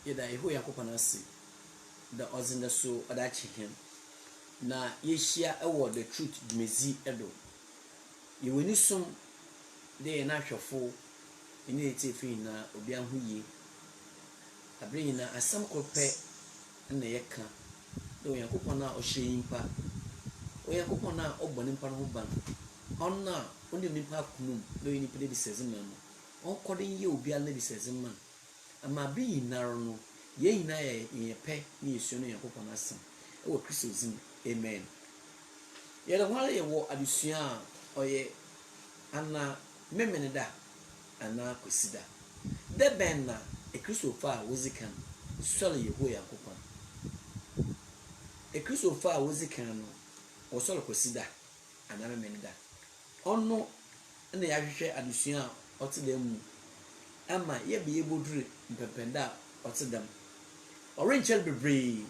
yɛda ɛho Yankopɔn ase da ɔdze so ɔda akye hɛn na yɛhyia ɛwɔ the truth dwumadi ɛdo yɛwɔni som de yɛn ahwɛfo ɛne yɛtie fi nyinaa obi aho yie abere nyinaa asɛm koro pɛ na yɛka na Onyankopɔn a ɔhyɛ nyimpa Onyankopɔn a ɔbɔ nipa no ho ban ɔno a ɔne nipa akonum na ɔyɛ nipa de bisɛdze man no ɔnkɔde yɛ obi a na bisɛdze man ama abere nyinaa no yɛn nyinaa yɛ pɛ na yɛsua no Onyankopɔn asɛm ɛwɔ Kristo dzin amen yɛde ho ara yɛwɔ adesua a ɔyɛ ana memene da ana kwasi da da bɛn na Kristofo a wɔdzi kan sɔre yɛho Yankopɔn Kristofo a wɔdzi kan no wɔsɔre kwasi da ana memene da ɔno na yɛahwehwɛ adesua a ɔte da mu ama yɛbɛ yɛbɔdure mpɛmpɛnda a ɔte dam ɔrenkyɛl bebree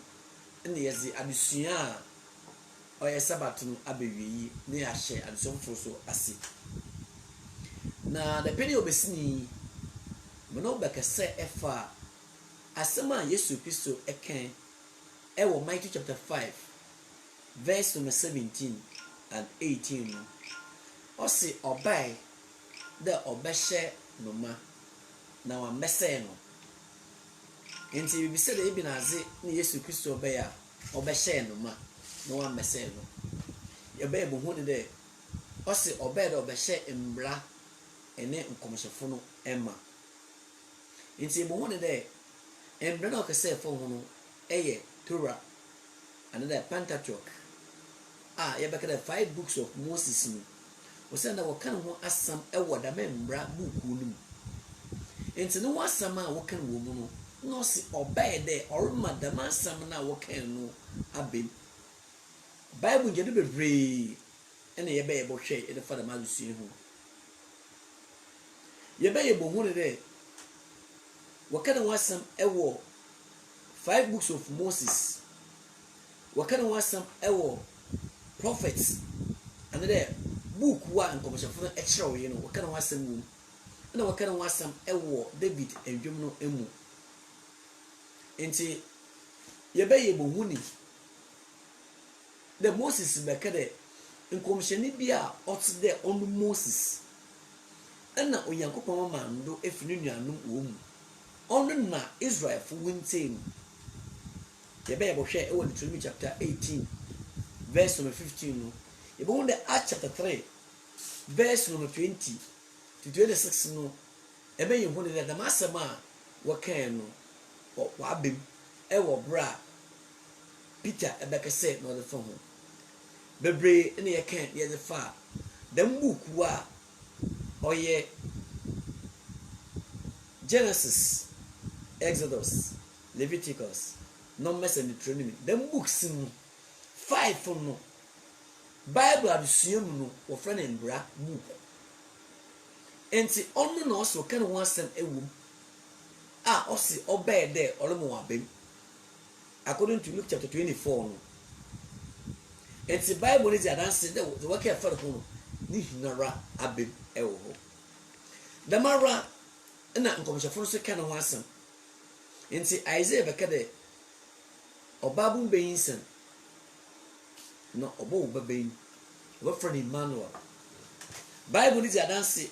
na yɛdze adesua a ɔyɛ sabat no abɛwie na yɛahyɛ adesua foforɔ so ase na dapɛni obesini meno bɛkɛsɛ ɛfa asɛm a Yesu Kristo ɛkan ɛwɔ Matthew chapter 5 verse number 17 and 18 no ɔse ɔbae dɛ ɔbɛhyɛ no ma na wambɛsɛe no nti bibisɛ dɛ ebi na adze na Yesu Kristo ɔbɛyɛ a ɔbɛhyɛ no ma na wambɛsɛe no yɛbɛyɛ bohu ne dɛ ɔse ɔbɛɛ dɛ ɔbɛhyɛ mbra ɛne nkɔmhyɛfo no ɛma nti bohu ne dɛ mbra na ɔkɛsɛ ɛfɔ ho no ɛyɛ Torah and the Pentateuch a yɛbɛka dɛ 5 books of Moses no wɔsɛ na wɔka ho asɛm ɛwɔ dɛm mbra buku no mu nti ne wasɛm a wɔka wɔ mu no na ɔse ɔbɛɛ dɛ ɔrema dɛm asɛm no a wɔka no abem Bible gyade bebree ɛna yɛbɛyɛ bɔhwɛ yɛde fa dɛm adesua ho yɛbɛyɛ bohu ne dɛ wɔka ne wasɛm ɛwɔ 5 books of Moses wɔka ne wasɛm ɛwɔ prophets ane dɛ book wa nkɔmhyɛfo no ɛkyerɛw yɛ no wɔka ne wasɛm wɔ mu ɛna wɔka ne wasɛm ɛwɔ David ndwom no emu nti yɛbɛyɛ bohu ne dɛ Moses bɛka dɛ nkɔmhyɛni bi a ɔte dɛ ɔno Moses ɛna Onyankopɔn ma ndo efiri nuanom wɔ mu ɔno na Israelfo wontie mu yɛbɛyɛ bɔhwɛ ɛwɔ Deuteronomy chapter 18 verse number 15 no yɛbɛhu dɛ Acts chapter 3 verse number 20 to 26 no ɛbɛyɛ hu dɛ dɛm asɛm a wɔkae no wɔabem ɛwɔ bra a Peter ɛbɛkɛsɛ na ɔde fa ho bebree ɛna yɛka yɛde fa dɛm buku a ɔyɛ Genesis, Exodus, Leviticus, Numbers and Deuteronomy. Them books no 5 no Bible adesua mu no wɔfrɛ no mbra book. Enti ɔno na ɔsɛ ɔka ne ho asɛm ɛwom a ɔsɛ ɔbɛɛ dɛ ɔremo wabem according to Luke chapter 24 no. Enti Bible ne di adanse dɛ wɔka ɛfa ho no ne hinara abem ɛwɔ hɔ. Damara na nkɔmhyɛfo no so ka ne ho asɛm nti Isaiah bɛka dɛ ɔbaabu bɛyinsan na ɔbɔ wo babayin wɔfrɛ no Emmanuel Bible ne di adanse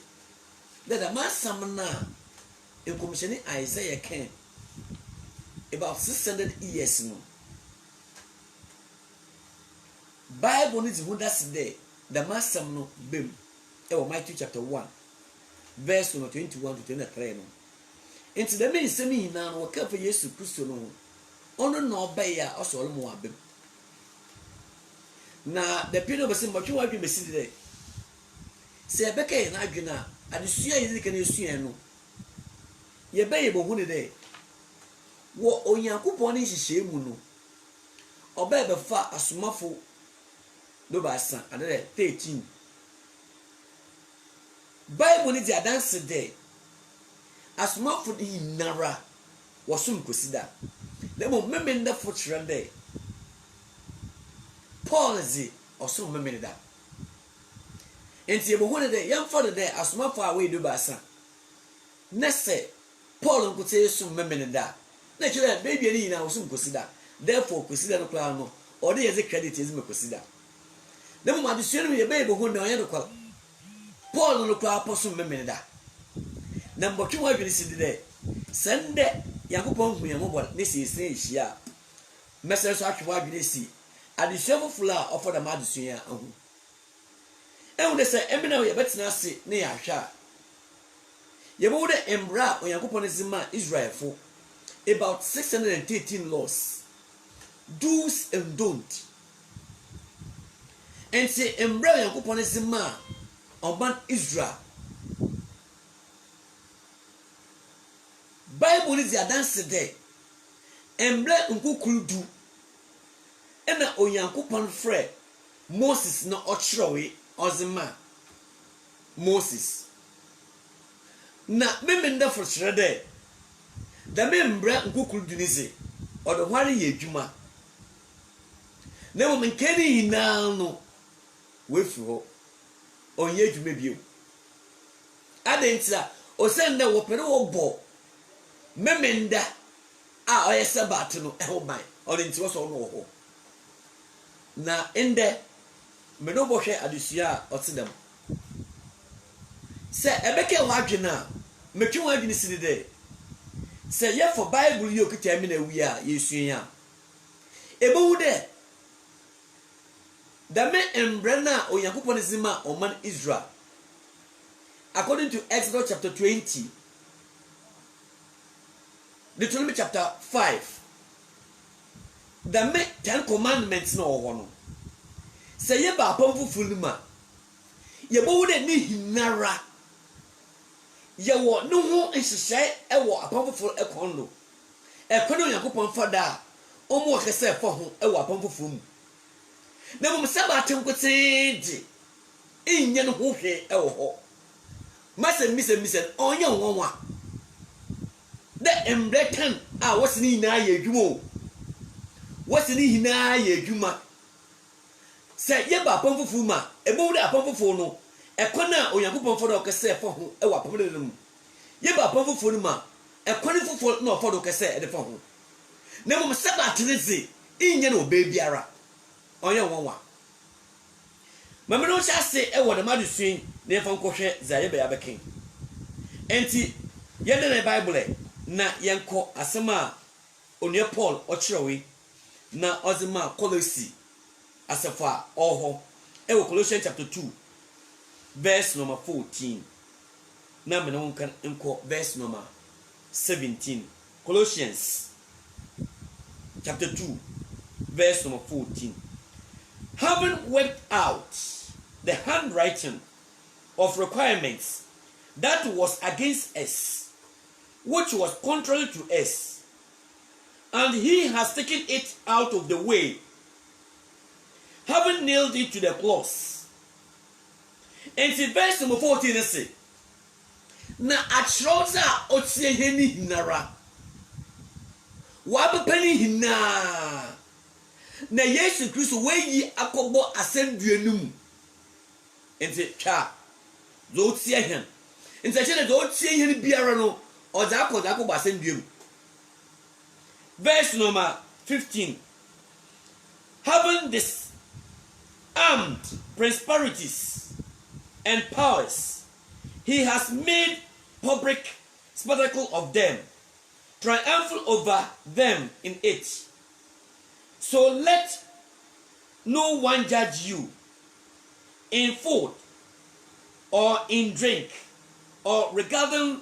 dɛ dɛm asɛm no a nkɔmhyɛni Isaiah ka about 600 years no Bible ne di ho dase dɛ dɛm asɛm no bem ɛwɔ Matthew chapter 1 verse number 21 to 23 no enti dɛm nsɛm nyinaa no wɔka fa Yesu Kristo no ɔno na ɔbɛyɛ a ɔsɔ ɔlmo wabem na the period of sin bɔtwe wadwe bɛsi dɛ sɛ yɛbɛka yɛn adwene a adesua yɛde ka na esua no yɛbɛyɛ bohu ne dɛ wɔ Onyankopɔn ne nhyehyɛ mu no ɔbɛyɛ bɛfa asomafo do baasa ade dɛ 13 Bible ni di adanse dɛ asomafo de nyinara wɔsom kwasi da na mo memene da fo kyerɛ dɛ Paul zi ɔsom memene da enti ebohu ne dɛ yɛmfa de dɛ asomafo a wɔyɛ do baasa na sɛ Paul nkote som memene da na chere baby ni na osum kosida therefore kosida no kra no or dey eze credit eze me kosida na mo adesua no ye baby ho na onye no kwa Paul no kra apostle memene da na mbotwe wa dwene sidi de sende yakopon hu yamo ne sese ehia mesere so atwe wa dwene si adesua fofula ofo da ma adesua ahu ehun de se emina ye betina ase ne ya hwa yebo de embra yakopon zima Israel fo about 613 laws, do's and don't. And say, embra yakopon zima oban Israel. Bible is the dance day. Embra nkukuru du. Ena oyankopon frɛ Moses na ochrowe ozima Moses. Na memenda for shrede. Da membra nkukuru du nize. Odo hware ye adwuma. Na wo menkani hinaa no wefu ho. Onye adwuma bio. Adentia osenda wo pere wo bo. Memenda a oye sabat no e ho ban. Odenti wo so no ho. Na ende me no bo hwe adesua otedam. Se ebeke ho adwena metwe ho adwene sidi de. Se ye for Bible yo kita mi na wi a yesuan ya. Ebo de da me embrana oyankopon zima oman Israel. According to Exodus chapter 20, Deuteronomy chapter 5, the me 10 commandments no ono. Se ye ba pon fufuluma. Ye bo de ni hinara. Ye wo no ho nhyehyɛ e wo apamfofo ekondo. Ekondo yakopon fada omo kese fo ho e wo apamfofo mu. Na mo sabate nkoteedi. Inye no ho hwe e wo ho. Mise onye wonwa. De embrekan a wasini na ye adwuma. Wasini hina ye adwuma. Se ye ba apamfofo ma ebo de apamfofo no ekona oyankopon fo do kese fo ho e wa pamde no ye ba apamfofo no ma ekone fofo na fo do kese e de fo ho na mo sabat nezi inye no be biara onye wonwa mame no chase e wo de madusuin na efo nkohwe zaye be yabeken enti ye de na Bible na yenko asema onye Paul ochirewe na ozima Colossi asafa oho e wo Colossians chapter 2 verse number 14 na me no kan enko verse number 17. Colossians chapter 2 verse number 14. Having worked out the handwriting of requirements that was against us, which was contrary to us, and he has taken it out of the way, having nailed it to the cross. And in verse number 14 it says, na achroza otie heni hinara wa bepani hina na Yesu Kristo weyi akobo asenduanum enti twa zo tie hen enti che zo tie hen biara no oza akobo asenduam. Verse number 15, having disarmed principalities and powers, he has made public spectacle of them, triumphing over them in it. So let no one judge you in food or in drink or regarding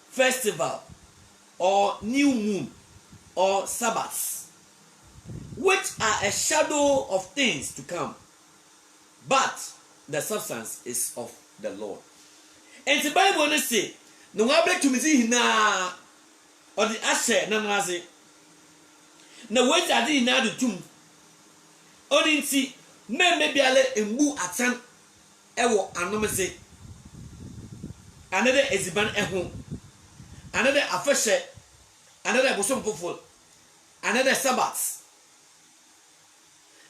festival or new moon or Sabbaths, which are a shadow of things to come, but the substance is of the Lord. And the Bible says, no one break to me na or the ashe na nazi. Na wait I did na the tomb. Only see me maybe ale embu atan ewo anomese. Another eziban eho. Another afeshe. Another bosom fofo. Another Sabbath.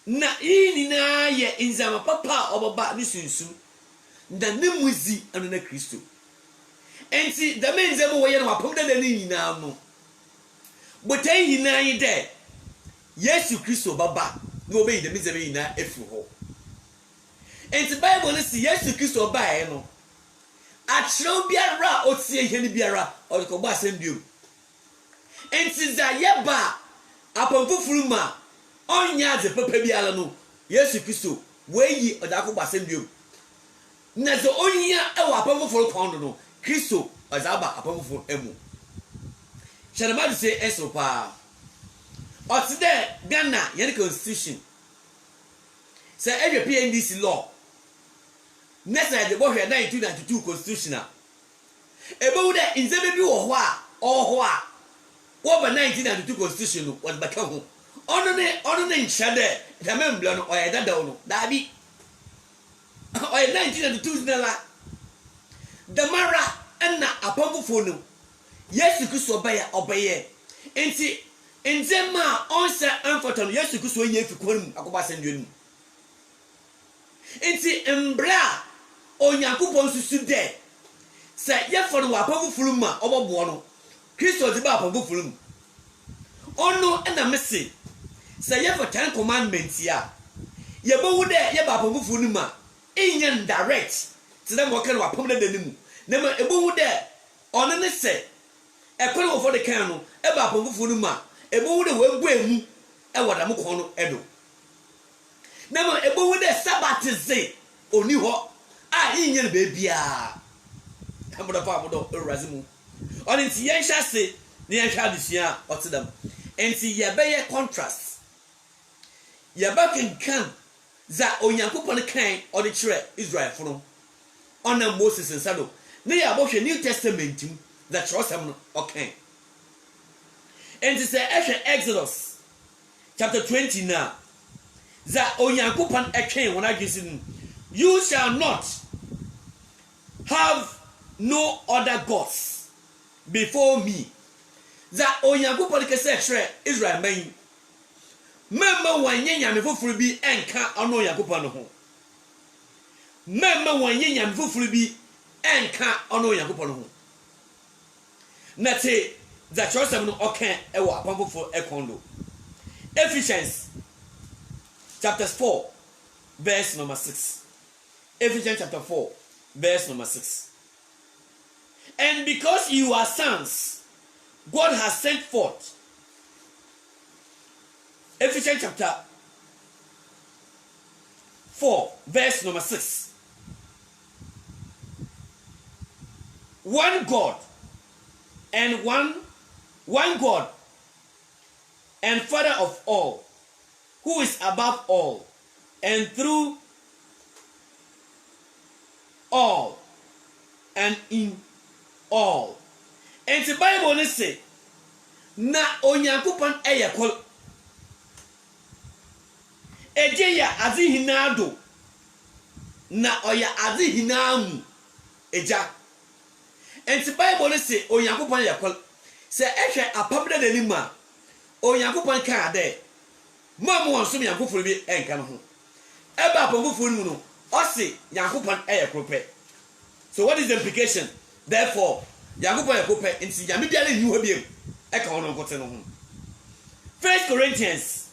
Na ini na ye inzama papa obaba ni sunsu nda nemuzi anu na Kristo enti da menze mo wo ye no apom da ni nyina no botan hinan de Yesu Kristo baba no be de mizebe hina efu ho enti Bible no si Yesu Kristo bae no atrew biara otie hene biara o ko ba asem biom enti za yeba apamfufuru ma onya de papa biara no Yesu Kristo weyi odako ba asem biom na zo onya e wa apamfufuru kondo no Kristo azaba apamfufuru emu Shanamadu say eso pa otide Ghana yene constitution say every PNDC law nessa de bo hwe 1992 constitutional ebe de inzebe bi wo ho a wo ba 1992 constitution no wo baka ho ono ne nchade da membla no oyeda da no da bi oy 1992 nala the mara na apamfofo no Yesu Kristo obeye enti nzema onsa amfoto Yesu Kristo onye efikon akoba sendwenu enti embra onyankopon susu de se yeforo wa apamfofuru ma obobo no Kristo di ba apamfofuru mu ono na mese se yefo 10 commandments ya yebo de yeba apamfofuru ma inyen direct ti dem wo kan wa apam de nimu na ma ebo de ono ne se ekoro wo for de kan no eba apamfofuru ma ebo de we guemu e wadam kon no edo na ma ebo de sabatize oni ho a inye ne bebia amoda pa amodo erazimu oni nti yen hyase ne yen hwa adusua otedam enti ye be ye contrast ye ba kan za onyankopon kan odi kire Israel funu ona Moses nsado ne ya bohwe New Testament that trosam no okay enti say Exodus chapter 20 now za onyankopon kan wona gisi you shall not have no other gods before me za onyankopon kese kire Israel man memma wanye nyame foforo bi enka ono onyankopon no ho memma wanye nyame foforo bi enka ono onyankopon no ho nate za chosem no okan e wa apamfofo ekondo Ephesians chapter 4 verse number 6 Ephesians chapter 4 verse number 6 and because you are sons God has sent forth Ephesians chapter 4 verse number 6 one God and one God and Father of all who is above all and through all and in all and the Bible say na onyankopon eyekol ejeya azihinado na oya azihinamu eja and the Bible say onyankopon eyekol say ehwe apabda danima onyankopon ka ade mamu wonso yankopon bi enka no ho eba apamfofo mu no ose yankopon eyekrope so what is the implication therefore yankopon eyekrope nti yame biale nyu ho biem eka wono nkote no ho 1 Corinthians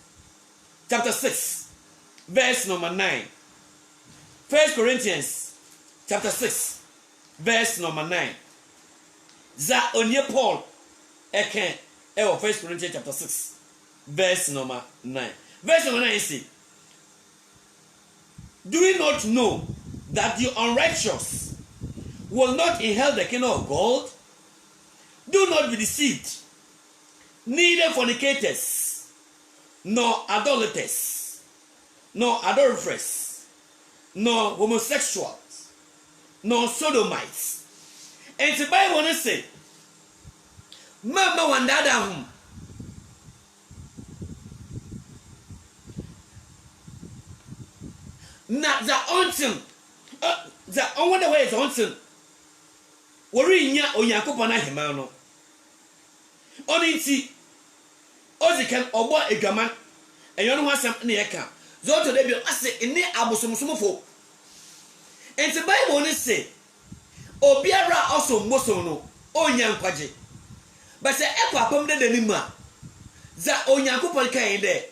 chapter 6 verse number 9 1 Corinthians chapter 6 verse number 9 za onye Paul eken ewo 1 Corinthians chapter 6 verse number 9 verse number 9 say do you not know that the unrighteous will not inherit the kingdom of God? Do not be deceived. Neither fornicators, nor idolaters, nor adulterers, nor homosexuals, nor sodomites. And the Bible say, Mama wandada hum. Na za ontim za on the way is ontim wori nya onyankopon ahema no oniti ozikan obo edwaman eyo no ho asem na yeka zoto de bi ase ene abosomsomfo enti Bible no say obiara osommosom no onyankwaje but say ekwa pam de danima za onyankopon kan de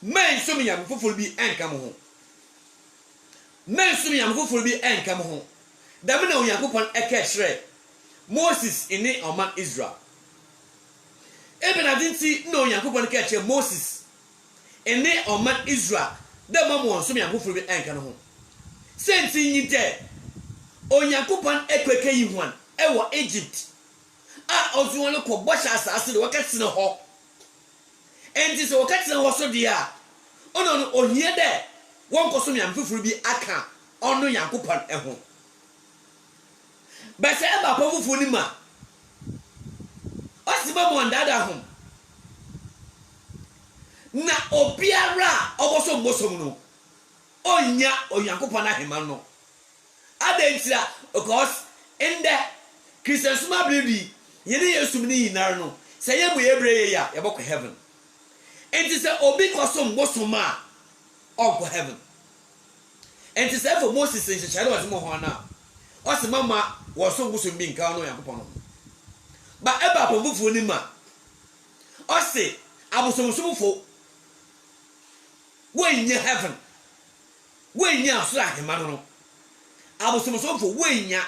men so me yam foforo bi enka mo ho men so me yam foforo bi enka mo ho da me na onyankopon eka hire Moses ini oman Israel ebenadinti na onyankopon ka hire Moses ini oman Israel da ma mo so me yam foforo bi enka no ho senti nyite onyankopon ekweke yihuan ewo Egypt a ozuwon le ko bosha asase de wakati na ho enti so wakati na ho so dia ono ohie de won ko so me amfufuru bi aka ono yankopon eho ba se eba pofufuru ni ma osiba mo ndada ho na obiara oboso mbosom no onya onyankopon ahema no adentira because in the Christian suma bledi yene yesum ni yinar no se ye boye breye ya ye bokọ heaven enti se obi kosom bosoma onko heaven enti se for Moses in chachare wa mo ho na o se mama wo so bosom bi nka no yakopon no ba eba pomfufu ni ma o se abosomsomfo wenya heaven wenya so ahema no abosomsomfo wenya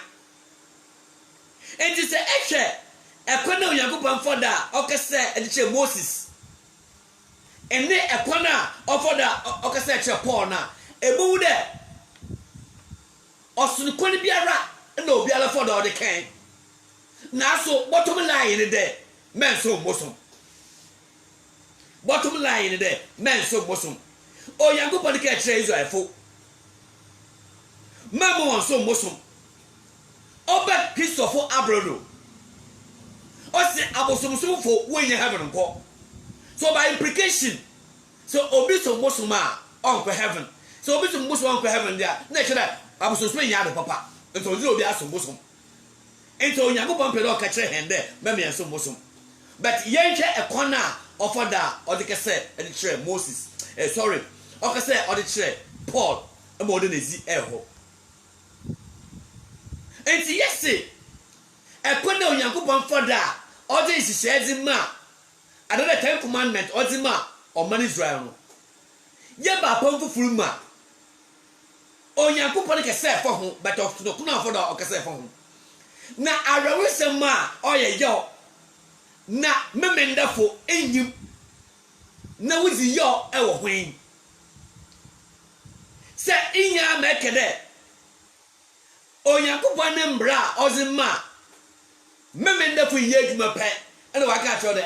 enti se ehwe ekwana onyankopon foda okese ediche Moses ene ekwana ofoda okese eche Paul na ebu de osunu kwani biara na obiara foda ode kan na so bottom line de men so bosom bottom line de men so bosom onyankopon ka eche Israelfo memo won so bosom oba Christopher Abrodo o se abosomsomfo wenya heaven nko so by implication so obi so bosoma onko heaven so obi so bosoma onko heaven dia na kira abosomsoma nya do papa nto ozi obi aso bosom ento onyankopon pedo ka kire hende meme enso bosom but yenche ekona ofoda odekese edi kire Moses sorry okase odi kire Paul emo de nezi eho enti yesi ekwana onyankopon foda odi isishezi ma another 10 commandment odi ma oman Israel no ye ba pomfufuru ma onyankopon ke se fo ho but of no kuna foda okase fo ho na arawese ma oye yo na memendafo enyim na wuzi yo ewo hwen se inya mekede onyankopon ne mbra ozima memendafo yedwuma pe ene waka cho de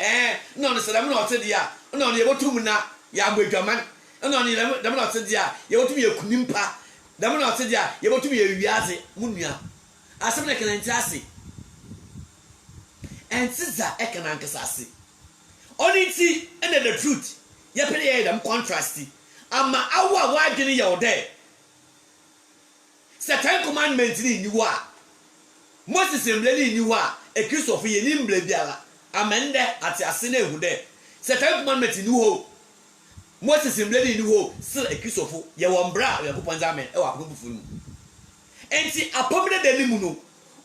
no sedam na otedia no ye botum na ya abodwaman no ye dam na otedia ye botum ye kunimpa dam na otedia ye botum ye wiaze munua asem na kana ntiase entiza ekana nkasase oniti ene the truth ye pele ye dam contrast ama awa wa adwene ye ode certain commandment ni wa Moses embleni ni wa e Christopher ye ni mble biara amende ati ase na ehu de certain commandment ni ho Moses embleni ni ho still e Christopher ye wo mbra yakopon zamen e wa akopofo mu enti apomne de ni mu no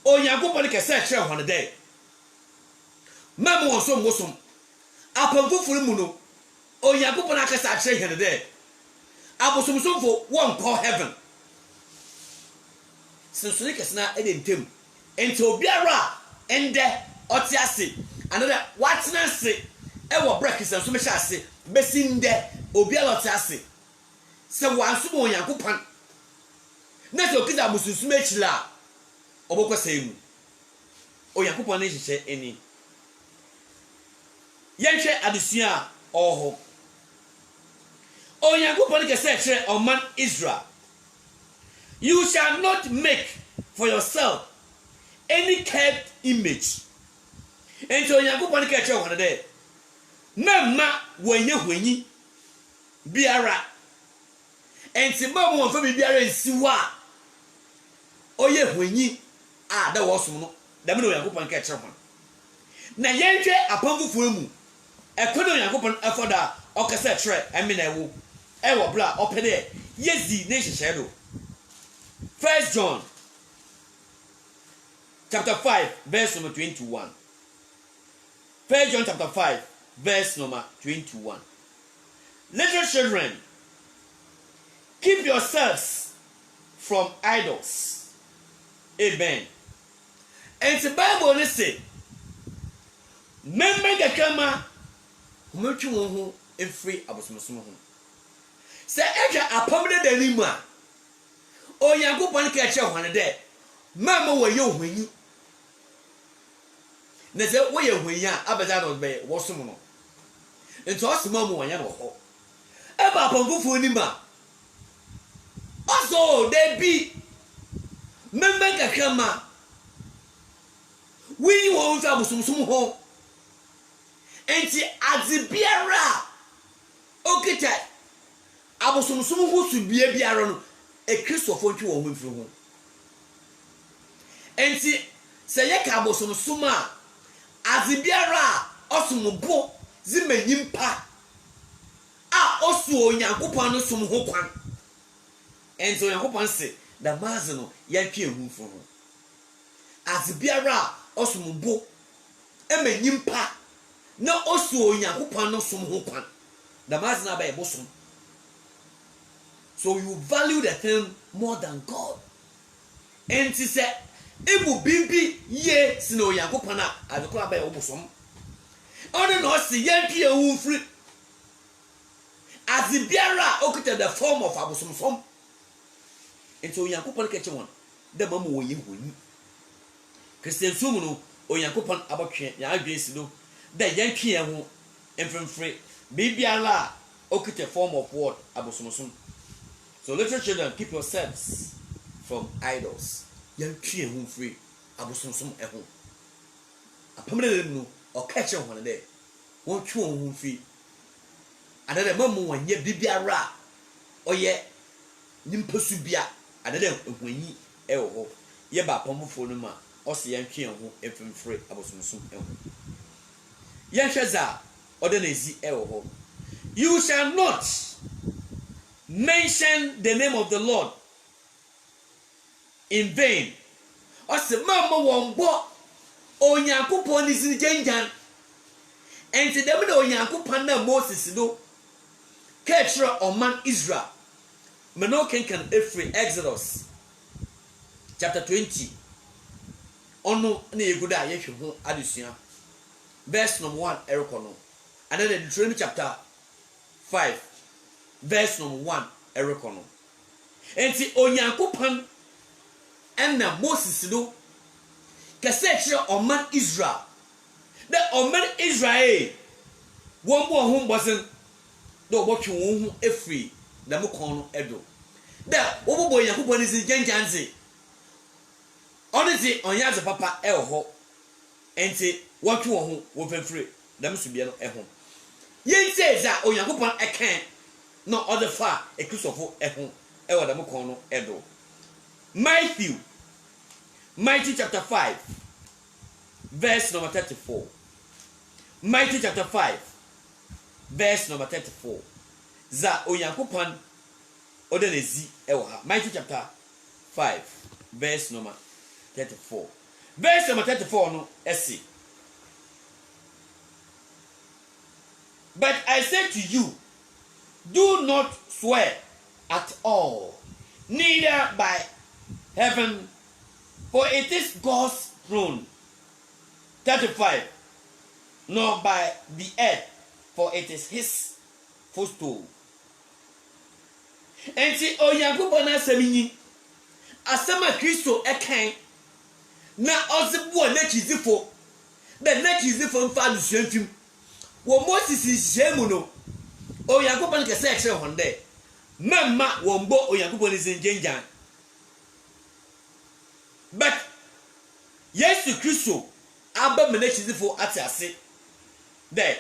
Onyankopon ke se kire hone de memo won so ngosom apomfofo mu no Onyankopon akasa kire hene de abosomsomfo won call heaven sinsuni kesna e de ntem enti obiara ende otiase another watna se e wo breakfast so me ase besinde obiara otiase se wanso mo Onyankopon na se okida musunsun echila obokwa mu Onyankopon ne hyehyɛ eni yenhwe adesua oho Onyankopon ke se kire oman Israel, you shall not make for yourself any carved image. And so Onyankopon ke kire hone de mamma wanye hwanyi biara enti mamu won fa biara nsiwa oye hwanyi a da wo som no da me Onyankopon ke kire hone na yenhwe apamfufo mu ekono Onyankopon afoda okese kire emina ewo ewo bla opede yezi ne hyehyɛ do 1 John chapter 5 verse number 21. 1 John chapter 5 verse number 21. Little children, keep yourselves from idols. Amen. And the Bible say, member the kama humetu ho free abosomsom ho. Se eja apamde danima o Yankopon ka che hwane de mama wo ye ohwanyi na se wo ye ohwanyi a abeza no be wo som no ento osoma mu wanya no ho e ba apamfofo ni ma also they be member the kama we won fa abosomsom ho enti adzibiara okita abosomsom ho subie biara no e Christopher ntwi won ho mfiri ho enti se ye ka abosomsom a adzibiara osombo zimanyimpa a osu Onyankopon no som ho kwan enti Onyankopon se da maze no yantwe ehu mfiri ho adzibiara osombo emanyimpa na osu Onyankopon no som ho kwan the maze na ba bosom. So you value the thing more than God. And he said, Ebu bibi ye sino Onyankopon a adekora ba bosom. Ono no si yanki ewu free. Azibiara okita the form of abosomsom. And so Onyankopon keche won. The mamu wo ye honi. Christian sumu no Onyankopon abotwe ya adwensi do. The yanki ehu enfremfre bibiara okita form of what abosomsom. So little children, keep yourselves from idols. Yanki ehu free abosomsom ehu. Apamre no o catch on there. Won twu ehu free. Another mamu wanye bibiara oye nimposu bia another ehwanyi ewo ho. Ye ba apamfo no ma o se yanki ehu efremfre abosomsom ehu. Yanhweza odenezi ewo ho. You shall not mention the name of the Lord in vain. Ose mama wonbo Onyankopon izin genjan. Enti dem na Onyankopon na Moses do ketro oman Israel. Meno kenkan efri Exodus chapter 20. Ono na yeguda yehwe ho adesua. Verse number 1 erekono. And then Deuteronomy chapter 5 verse number 1 erekono. Enti Onyankopon enna Moses do kase kire oman Israel. The oman Israel won bo ho mbosen do botwe won hu efri na mekon no edo. The wo bo Onyankopon zi genjanze. Honestly onyaze papa e ho. Enti wotwe won hu wo fefre na msubie no e ho. Yense za Onyankopon eken no other far a Christopher ehun e wada mo kon no edo. Matthew chapter 5 verse number 34. Matthew chapter 5 verse number 34. Za Onyankopon odenezi e wo ha. Matthew chapter 5 verse number 34. Verse number 34 no esi. But I say to you, do not swear at all, neither by heaven, for it is God's throne. 35. Nor by the earth, for it is his footstool. And see, Onyankopon asemini asema Kristo eken na ozebo na chizifo the na chizifo mfa adusuantum wo Moses jemu no Onyankopon kese ekere honde mamma wombo Onyankopon zinjenjan. But Yesu Kristo aba mena chizifo atiase de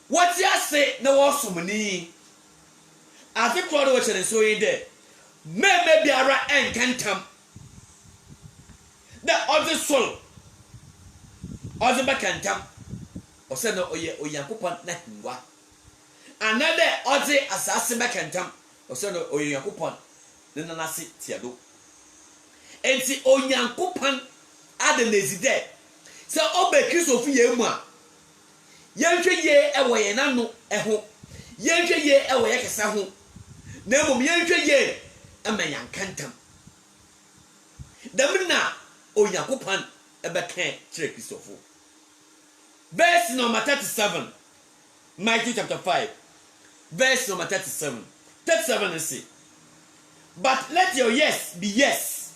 what you say na wo somni ati kloro wo chere so yin de meme biara enkantam the other soul other bakantam o se no oye Onyankopon na hinwa another other asase bakantam o se no oye Onyankopon na nase tiado enti Onyankopon adenezi de se obe Kristo fu yemu a yɛnhwɛ yie ɛwɔ yɛn ano ɛho yɛnhwɛ yie ɛwɔ yɛ kɛse ho na mmom yɛnhwɛ yie ɛma yɛn kantam dɛm na onyankopɔn ɛbɛka kyerɛ kristofo verse number 37 Matthew chapter 5 verse number 37 is say but let your yes be yes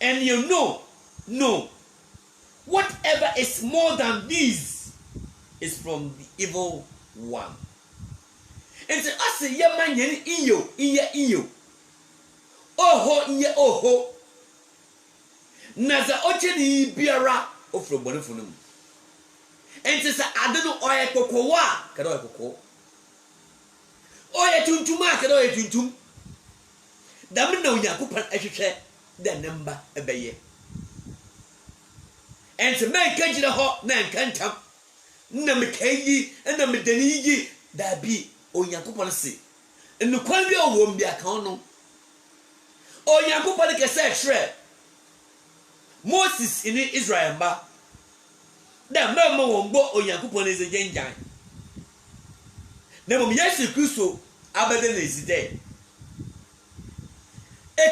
and your no no whatever is more than these is from the evil one. And so I say, yeah, man, iyo. Oho. Naza ocheni biara ofro bone funum. And so I don't know oye kokowa, kada oye koko. Oye tuntuma, kada oye tuntum. Dami na Onyankopon ahwehwe the number ebeye. And so man kanjira ho na nkantam. Na mekayi na medani yi da bi Onyankopon se. Nnukwan bi owo mbia kan no. Onyankopon ke se hwere Moses in Israel ba. Da mama wonbo Onyankopon eze genjan. Na mom Yesu Kristo abede na ezide.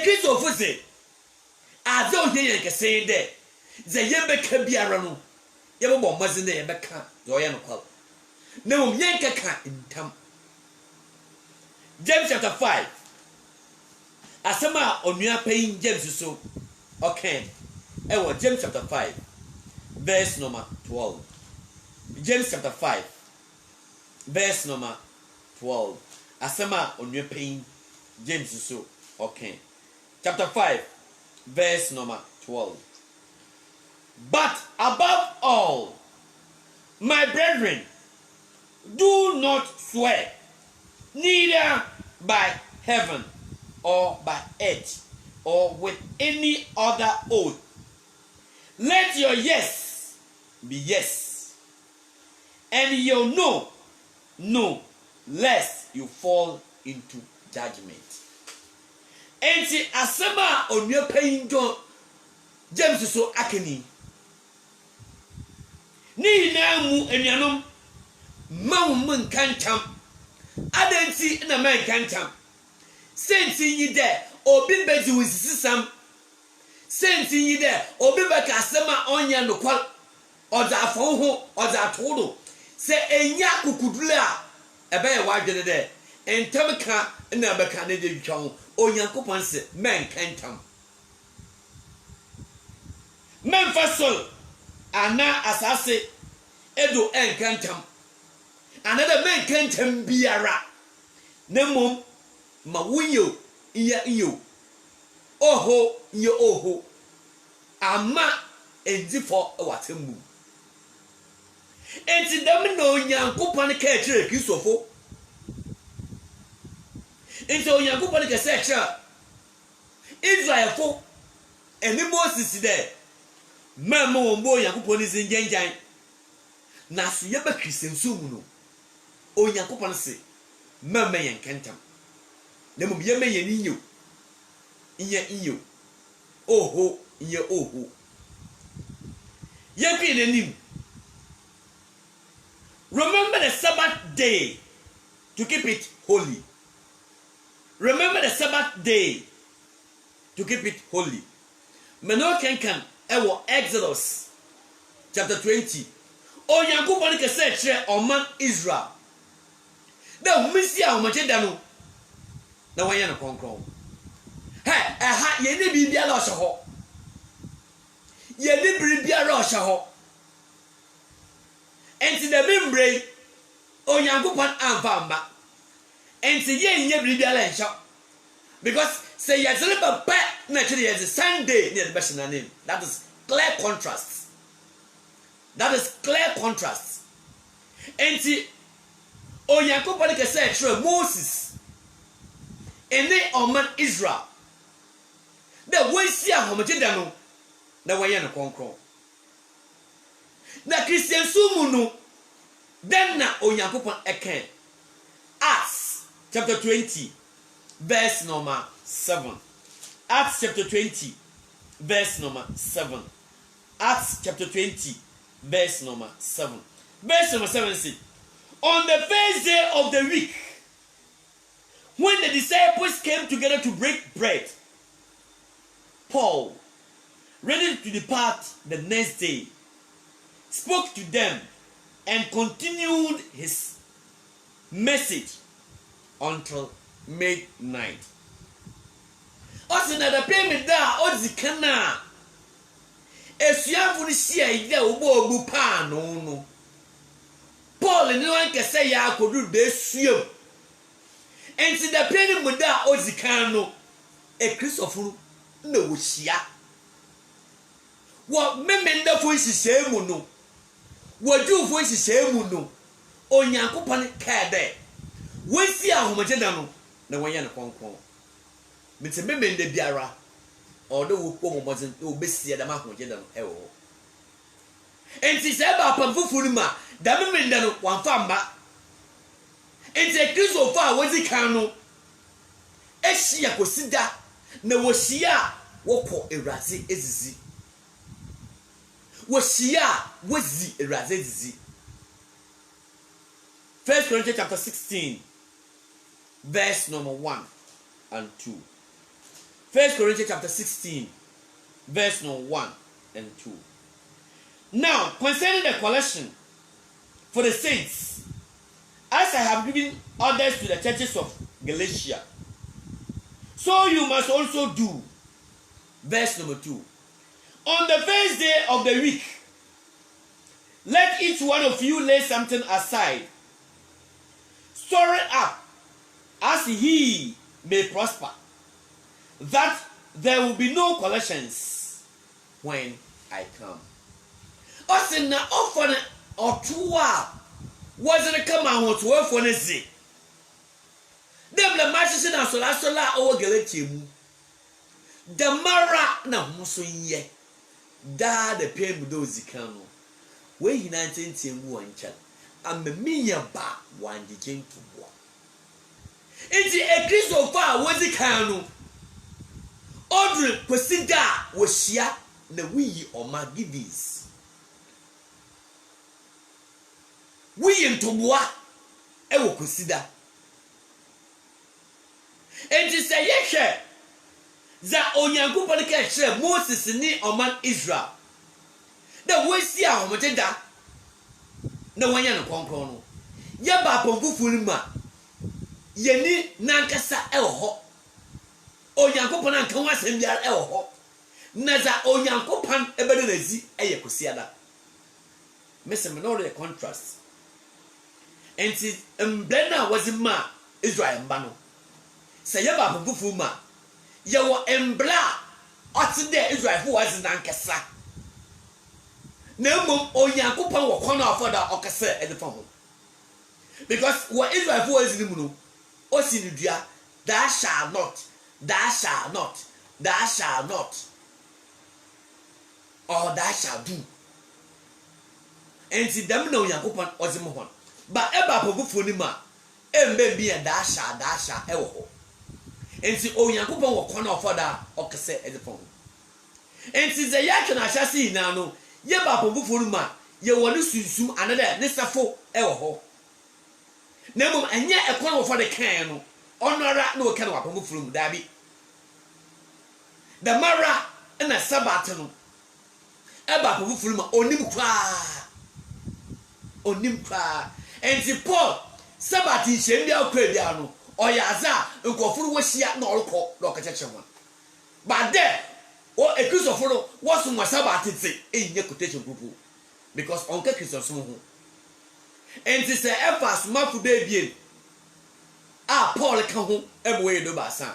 Kristo fose aze ohye yen kese de ze yebeka biara no yebbo mazin de yebeka zo ye no kwal na mom yen kaka ntam James chapter 5 asema onua pain James so okay ewo James chapter 5 verse number 12 James chapter 5 verse number 12 asema onua pain James so okay chapter 5 verse number 12 but above all my brethren do not swear neither by heaven or by earth or with any other oath. Let your yes be yes and your no no, lest you fall into judgment. Enti asema onua pain John James so akeni ni na mu enuanom mawu nkantam adanti na man kantam senti yi de obi bedi wisisam senti yi de obi beka asema onya nokwal oza afon ho oza todo se enya kukudule a ebe ye wadwene de entem ka na beka ne de twa ho Onyankopon se men kantam men fasol ana asase edo enkantam another men kantam biara nemom ma wunyo iyo oho iyo oho ama endifo watembu enti dem na Onyankopon ka kire Kristofo enti Onyankopon ka se kire Israelfo eni Moses de mama wonbo Onyankopon zingenjan na so yeba kristensu mu no Onyankopon se mama yen kantam na mum yema yen inyo inyo oho inye oho yepi nenim. Remember the Sabbath day to keep it holy. Remember the Sabbath day to keep it holy. Meno kenkan ewo Exodus chapter 20. Onyankopon ke se kire oman Israel. Da humisia omache da no. Na wanya no konkron. Ha ye ne bibia la ohwo. Ye ne bibia la ohwo. Enti the membrane Onyankopon amfamba. Enti ye nye bibia la enhyo. Because say ye zele ba na kire ye Sunday near the best name. That is clear contrast. That is clear contrast. Enti Onyankopon ke say kire Moses ene oman Israel. The way see ahomaje da no na waye no konkron. Na Christian sumu no then na Onyankopon eken Acts chapter 20 verse number 7. Acts chapter 20 verse number 7. Acts chapter 20 verse number 7. Verse number 7 says, on the first day of the week, when the disciples came together to break bread, Paul, ready to depart the next day, spoke to them and continued his message until midnight. Also, na the payment da ozikana esuafo ni sia ide obo pa no. Paul ni wan kese ya akodu be suam. Enti the payment da ozikan no e Christopher na wo hia. Wo memenda fo hihye mu no. Wo dufo hihye mu no. Onyankopon ka de. Wo si ahomaje da no na won ye ne konkon. Mete memenda biara odo wo ko momozen o besia da ma ahomaje da no e wo. Enti se ba pam fufuru ma da memenda no wan fa mba. Enti Kristo fa wozi kan no ehia kosida na wo hia wo ko ewraze ezizi. Wo hia wozi ewraze ezizi. 1 Corinthians chapter 16 verse number 1 and 2. 1 Corinthians chapter 16 verse number 1 and 2. Now, concerning the collection for the saints, as I have given orders to the churches of Galatia, so you must also do. Verse number 2. On the first day of the week, let each one of you lay something aside, store it up as he may prosper, that there will be no collections when I come. Osin na ofon otua was it come out to work for Nazi. Them the matches in a sola over Galatium. The Mara na Musuye. Da the pain with those Zicano. Where he 19 one child. And the Minya ba one the king to war. It's a Christo far was the canoe. Audrey Posida was Shia the wee or my giddies. We in Toboa, I will consider. And to say, yes, that Onyankupan can share Moses in the Oman Israel. The way see our Matenda. No one yan concono. Yaba Pomfulima. Yeni Nankasa Elho. Onyankupan and Kawas and Yar Elho. Naza Onyankupan Ebenezi, Ayakusiada. Mr. Minority contrast. And Blenda was in ma Israel Bano. Say about Bufuma. You were embla. What's there Israel who was in Ankasa? No more Onyankupan will corner for the Okasa at the phone. Because what Israel who was in the Munu, Osinudia, thou shalt not, thou shalt not, thou shalt not, or thou shalt do. And see them no Yankupan Ozimohon. But eba pobufunima embe bi and dasha ewo enti onyankopon wo kona ofoda okese edefon enti ze yake na hyase ina no ye ba pobufunima ye woni sunsum anada ne safo ewo ho na mum anya ekona ofoda kan no onora na o kan wa pobufunum dabi the mara na sabat no eba pobufunima onim kwa and Paul, Sabbath shall be our crediano, or Yaza, and Kofuru was yet not called Locatation one. But there, or a cruise of photo was my Sabbath in your quotation group because Uncle Christopher. And this efforts, my baby. Ah, Paul come home every way do Bassa.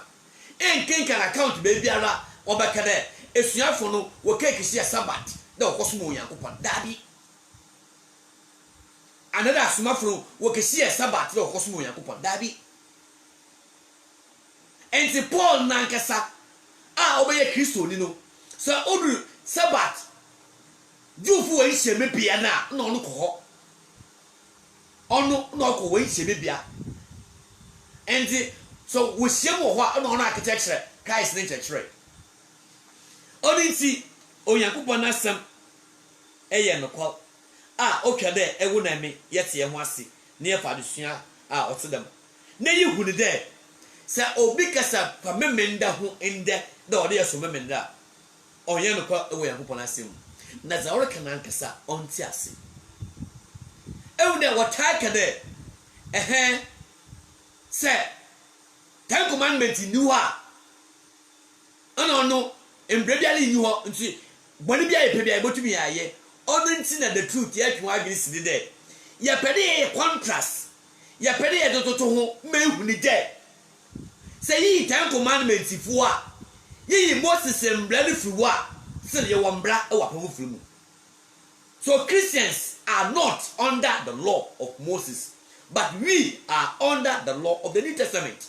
And King can account baby or Bacade, if you have for no, will take his Sabbath, no Cosmo Yakupan, Daddy. Another smafro wo kesi e Sabbath lo kosumo Yakupon dabi enti Paul nankasa obeye Kristo ni no so odu Sabbath jufu we hye mebia na no ko ono no ko we hye mebia enti so wo hye mo ho no architecture Christ ni church oni nti Onyankopon asem eye no ko otwa de ewo na me yete ye ho ase ne ye fa adesua otedam na yi hu ne de sa obi kasa fa memenda ho ende da ode yeso memenda onye no kwa ewo yakopon asem na za ore kana nkasa onti ase ewu de wotaka de se Ten Commandments ni wa ana no embrebiale ni ho nti boni bia ye pebia ebotumi aye ono nti na the truth ye twa adwene sidi de ye pede ye contrast ye pede ye tototo ho mehu ni de se yi Ten Commandments fu a yi Moses embrebiale fu wa se ye wombra e wapamu fu mu. So Christians are not under the law of Moses, but we are under the law of the New Testament.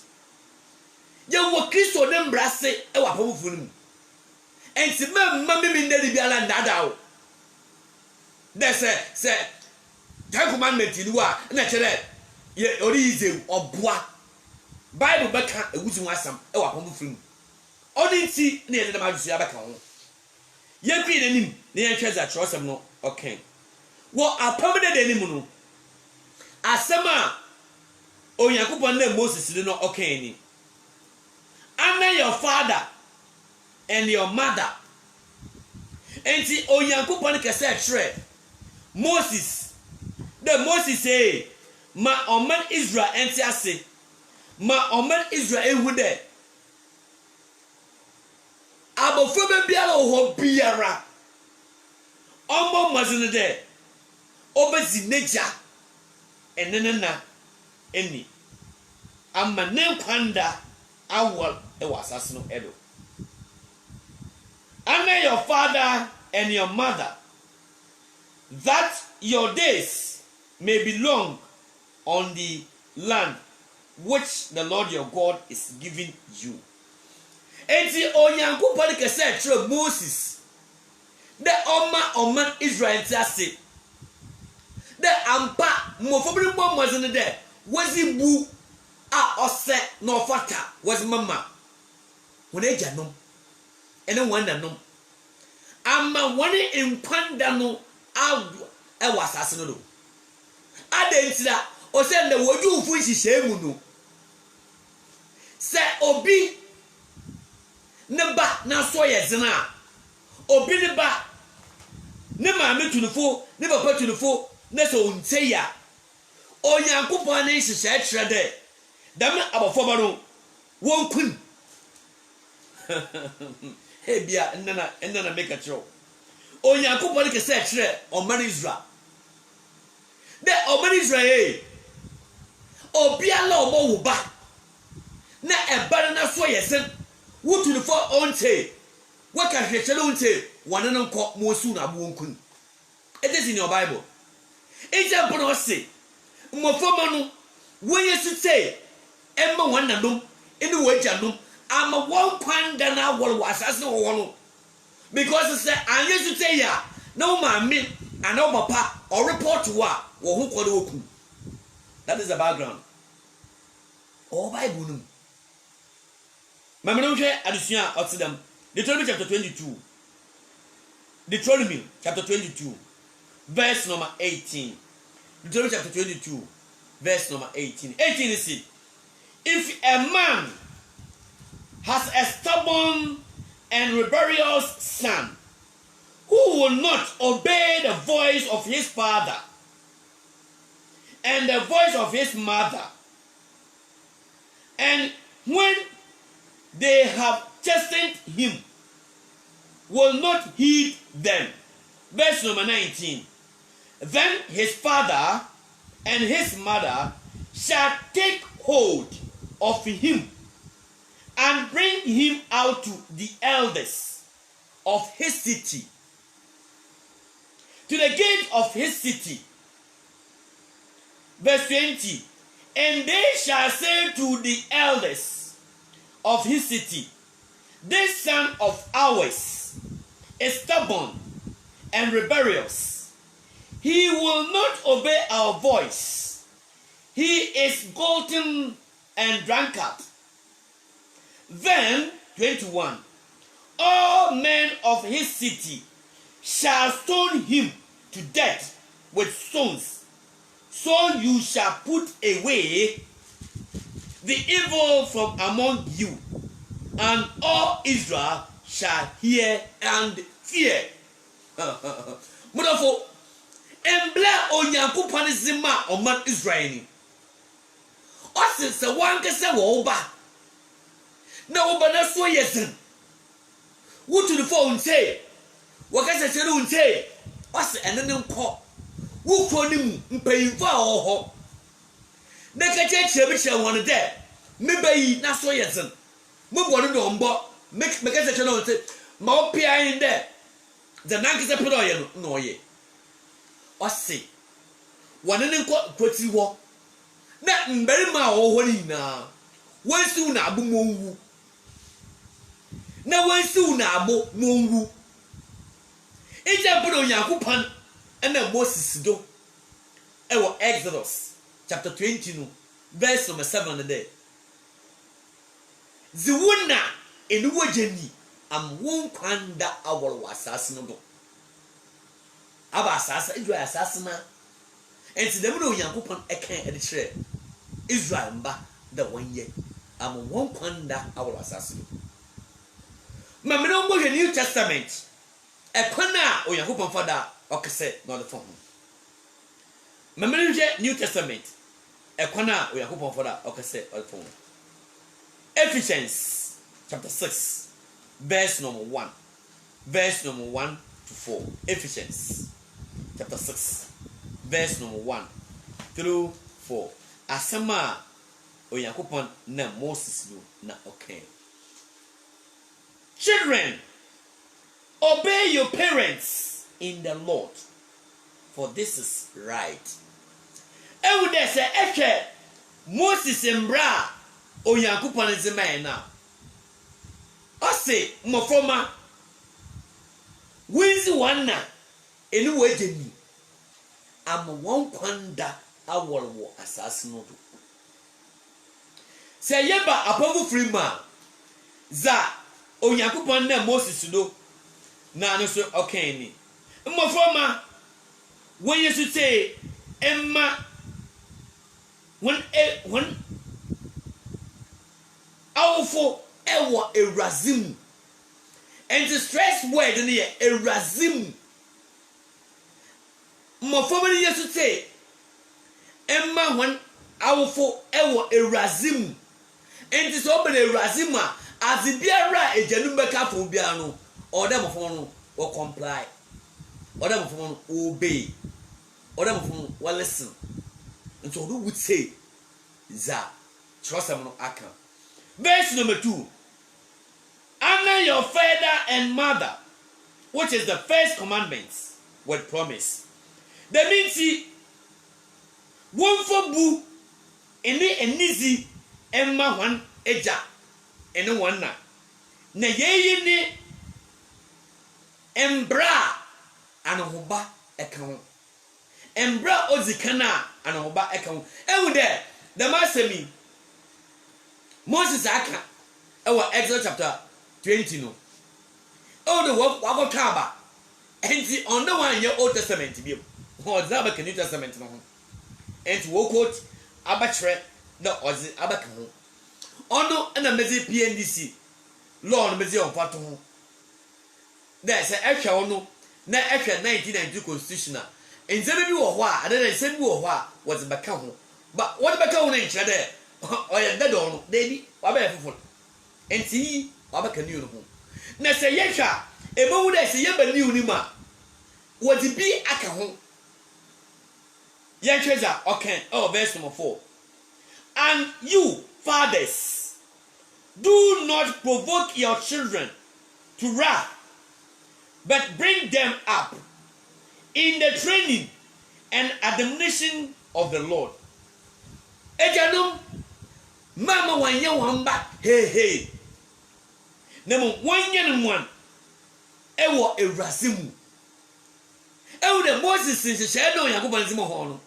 Yewo Kristo ne mbrase e wapamu fu mu. Enti mamma me ndedi biala ndada o. They say Ten Commandments ni wa na chere ye ori ize oboa. Bible beka ewuzi wasam e wapamu fu mu. Oni nti na ye de ma dusu abeka ho. Ye kwi nanim na ye hweza trosem no okay. Wo apamde de nim no. Asema Onyankopon na Moses no okay ni. Honor your father and your mother. Enti Onyankopon kese tre Moses. The Moses say ma oman Israel enti ase. Ma oman Israel ehu de. Abofo be biara ho biara. Omo mazene de. Obezi neja enenena eni. Amma ne kwanda awol e wasase no edo. Honor your father and your mother, that your days may be long on the land which the Lord your God is giving you. Enti Onyankopon kese tro Moses the oman Israel ti ase the ampa mofobiri mo mazene de wazi bu ose no fata wazi mama wona ejanom ene wanda nom ama woni enkwanda no awo e wasase no do adentira o se nda wojufu hihye mu no se obi ne ba na so ye zena obi ne ba ne maame tunufo ne papa tunufo ne so onteya Onyankopon ne hihye kire de dam abofo ba no wonkun hebia nnana make a throw Onyankopon ke se kire oman Israel de oman Israel obi ala omo wo ba na eba na so yesen wotunufo onte waka hwehwele onte wane no nko mosu na abo onkun. It is in your Bible. Example no say mofoma no when you say emma wana dum ene waja dum ama won kwanda na wol wasase wo no because say anya su say ya no maame ana papa or report wa wo hu kwode oku. That is the background. Oh Bible no mameno hwe adusua otidam Deuteronomy chapter 22. Deuteronomy chapter 22 verse number 18. Deuteronomy chapter 22 verse number 18. 18 is it. If a man has a stubborn and rebellious son who will not obey the voice of his father and the voice of his mother, and when they have chastened him, will not heed them. Verse number 19. Then his father and his mother shall take hold of him and bring him out to the elders of his city, to the gate of his city. Verse 20. And they shall say to the elders of his city, this son of ours is stubborn and rebellious. He will not obey our voice. He is glutton and drunkard. Then, 21, all men of his city shall stone him to death with stones, so you shall put away the evil from among you, and all Israel shall hear and fear. Mudafo, embla onyankopon zima oman Israel ni. Ose se wanke se wo ba. Na wo ba na so yesen. Wutu the phone say, wakase se no unse. Ose ene ne nko. Wo kro ni mu mpayimfo a wo ho. Na ka che bi che won de. Me bayi na so yesen. Mo bo no do mbo. Make se che no unse. Ma o pia in de. The nankese pedo ye no ye. Ose wane ne nko kwati wo. Na mbere ma wo ho ni na. Wansu na abu monwu. Na wansu na abu monwu. Eja pedo Yakupon na Moses do. Ewo Exodus chapter 20 no verse number 7 there. Ziwuna enu wajeni am won kwanda awol wasase no do. Aba asase Israel asase na enti dem no Yakupon ekan e de kire Israel mba da wonye am won kwanda awol asase do. Mameno mo New Testament ekwana Yakupon fada okese no the phone. Mameno New Testament ekwana Yakupon fada okese on the phone. Ephesians chapter 6 verse number 1. Verse number 1 to 4. Ephesians chapter 6 verse number 1 through 4. Asama Yakupon na Moses no na okay. Children, obey your parents in the Lord, for this is right. Ewude se ehwe Moses mbra Yakupon zema na. Ose mofoma winzi wanna enu wejeni am won kwanda awolwo asase no do. Se yeba apovu frima za Yakupon na Moses do na no so okay ni. Mofoma when you say emma when awfo ewa Erazim, and the stress word in here Erazim. Mofoma ni yesu say emma when awfo ewa Erazim, and this open Erazima as the biara ejanu beka fo bia no order mofoma no will comply, order mofoma no obey, order mofoma no will listen. And so who would say za trust them no aka. Verse number 2. Honor your father and mother, which is the first commandment with promise. That means he one for bu any enizi emma one eja ene one na ye ni embra anohoba eka embra ozikana anohoba eka ewu there the masemi Moses aka ewa Exodus chapter 20 no. Oh the work wa go kaba. Enti on the one year Old Testament bi. Ho zaba New Testament no ho. Enti wo quote abachre na ozi abaka ho. Ono na mezi PNDC. Law no mezi on pato ho. There say ehwe ono na ehwe 1992 constitutional. Enzebe bi wo ho a ade na ensebe bi wo ho a was baka ho. But what baka ho na nchire there? Oya dedo no dedi wa ba efufo enti wa ba kanu no ho na se yehwa emewu da se yeba niu ni ma wodi bi aka ho yehweza okay. Oh, verse number 4. And you fathers, do not provoke your children to wrath, but bring them up in the training and admonition of the Lord. Ejanum mama wanye wamba hey nemo wanye no one ewo Erazim ewo de Moses nhyehyɛ do Yakupon zimo ho no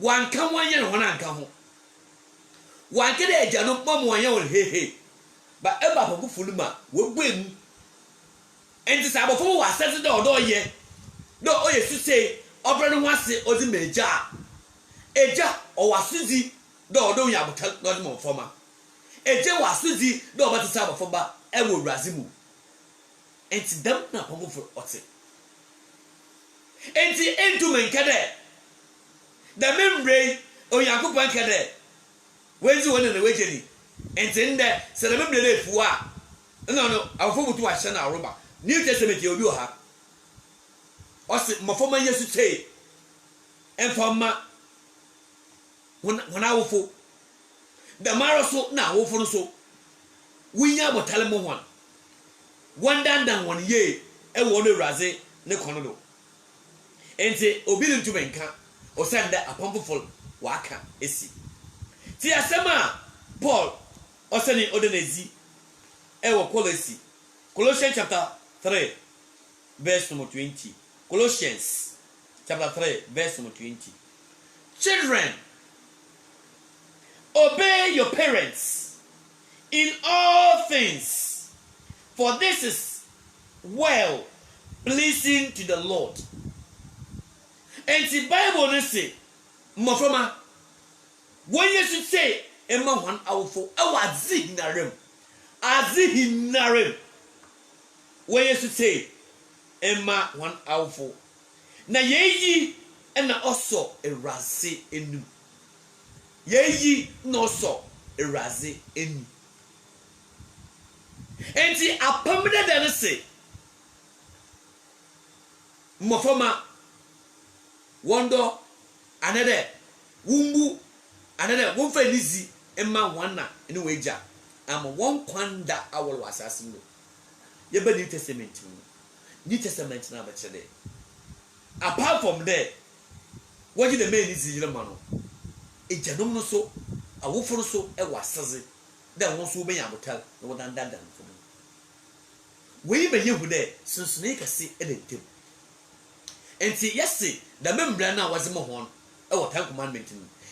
wanka wanye no na anka ho wanke de ejanum mama wanye wo hey ba eba papa fuluma wo gbemu enti sa abofo wo asese de odo ye do oye su say Obrano wase odi meja. Eja o wasudi do do ya botal no mo forma. Eja wasudi do batisa ba foba e wo razimu. Enti dam na pomo for ote. Enti entu menkade. Da membre Onyankopon kade. Wenzi wona na wejeni. Enti nde se da membre na efu a. No afo butu a hye na aroba. New Testament obi o ha. Osi mafoma Yesu tei. Enfama wona wofo. Da maro so na wofo no so. Winya botale mo hwan. Wandandan won ye e wo no raze ne kono do. Enti obi ntu benka o senda apomfofol waka esi. Ti asema Paul o seni odenezi e wo Colossi. Colossians chapter 3 verse number 20. Colossians chapter 3 verse number 20. Children, obey your parents in all things, for this is well pleasing to the Lord. And the Bible say, Mofama, when you should say, Emma one awful, azihinarem. When you should say, Emma one awful. Na yeyi and also a razi enu. Yeyi no so a razi enu. And the apamida then say, Mofama, Wando, another wumbu, another one for easy, Emma one in a wager. I'm one kwanda our assassin. Yeba New Testament. New Testament now, but today. Apart from there, what did the man is the man? A gentleman so, a wolf so, a was then once will be able to tell no one than that for me. We may you there, so snake a see anything. And see, yes, see, the member now was a mohon, our time commandment.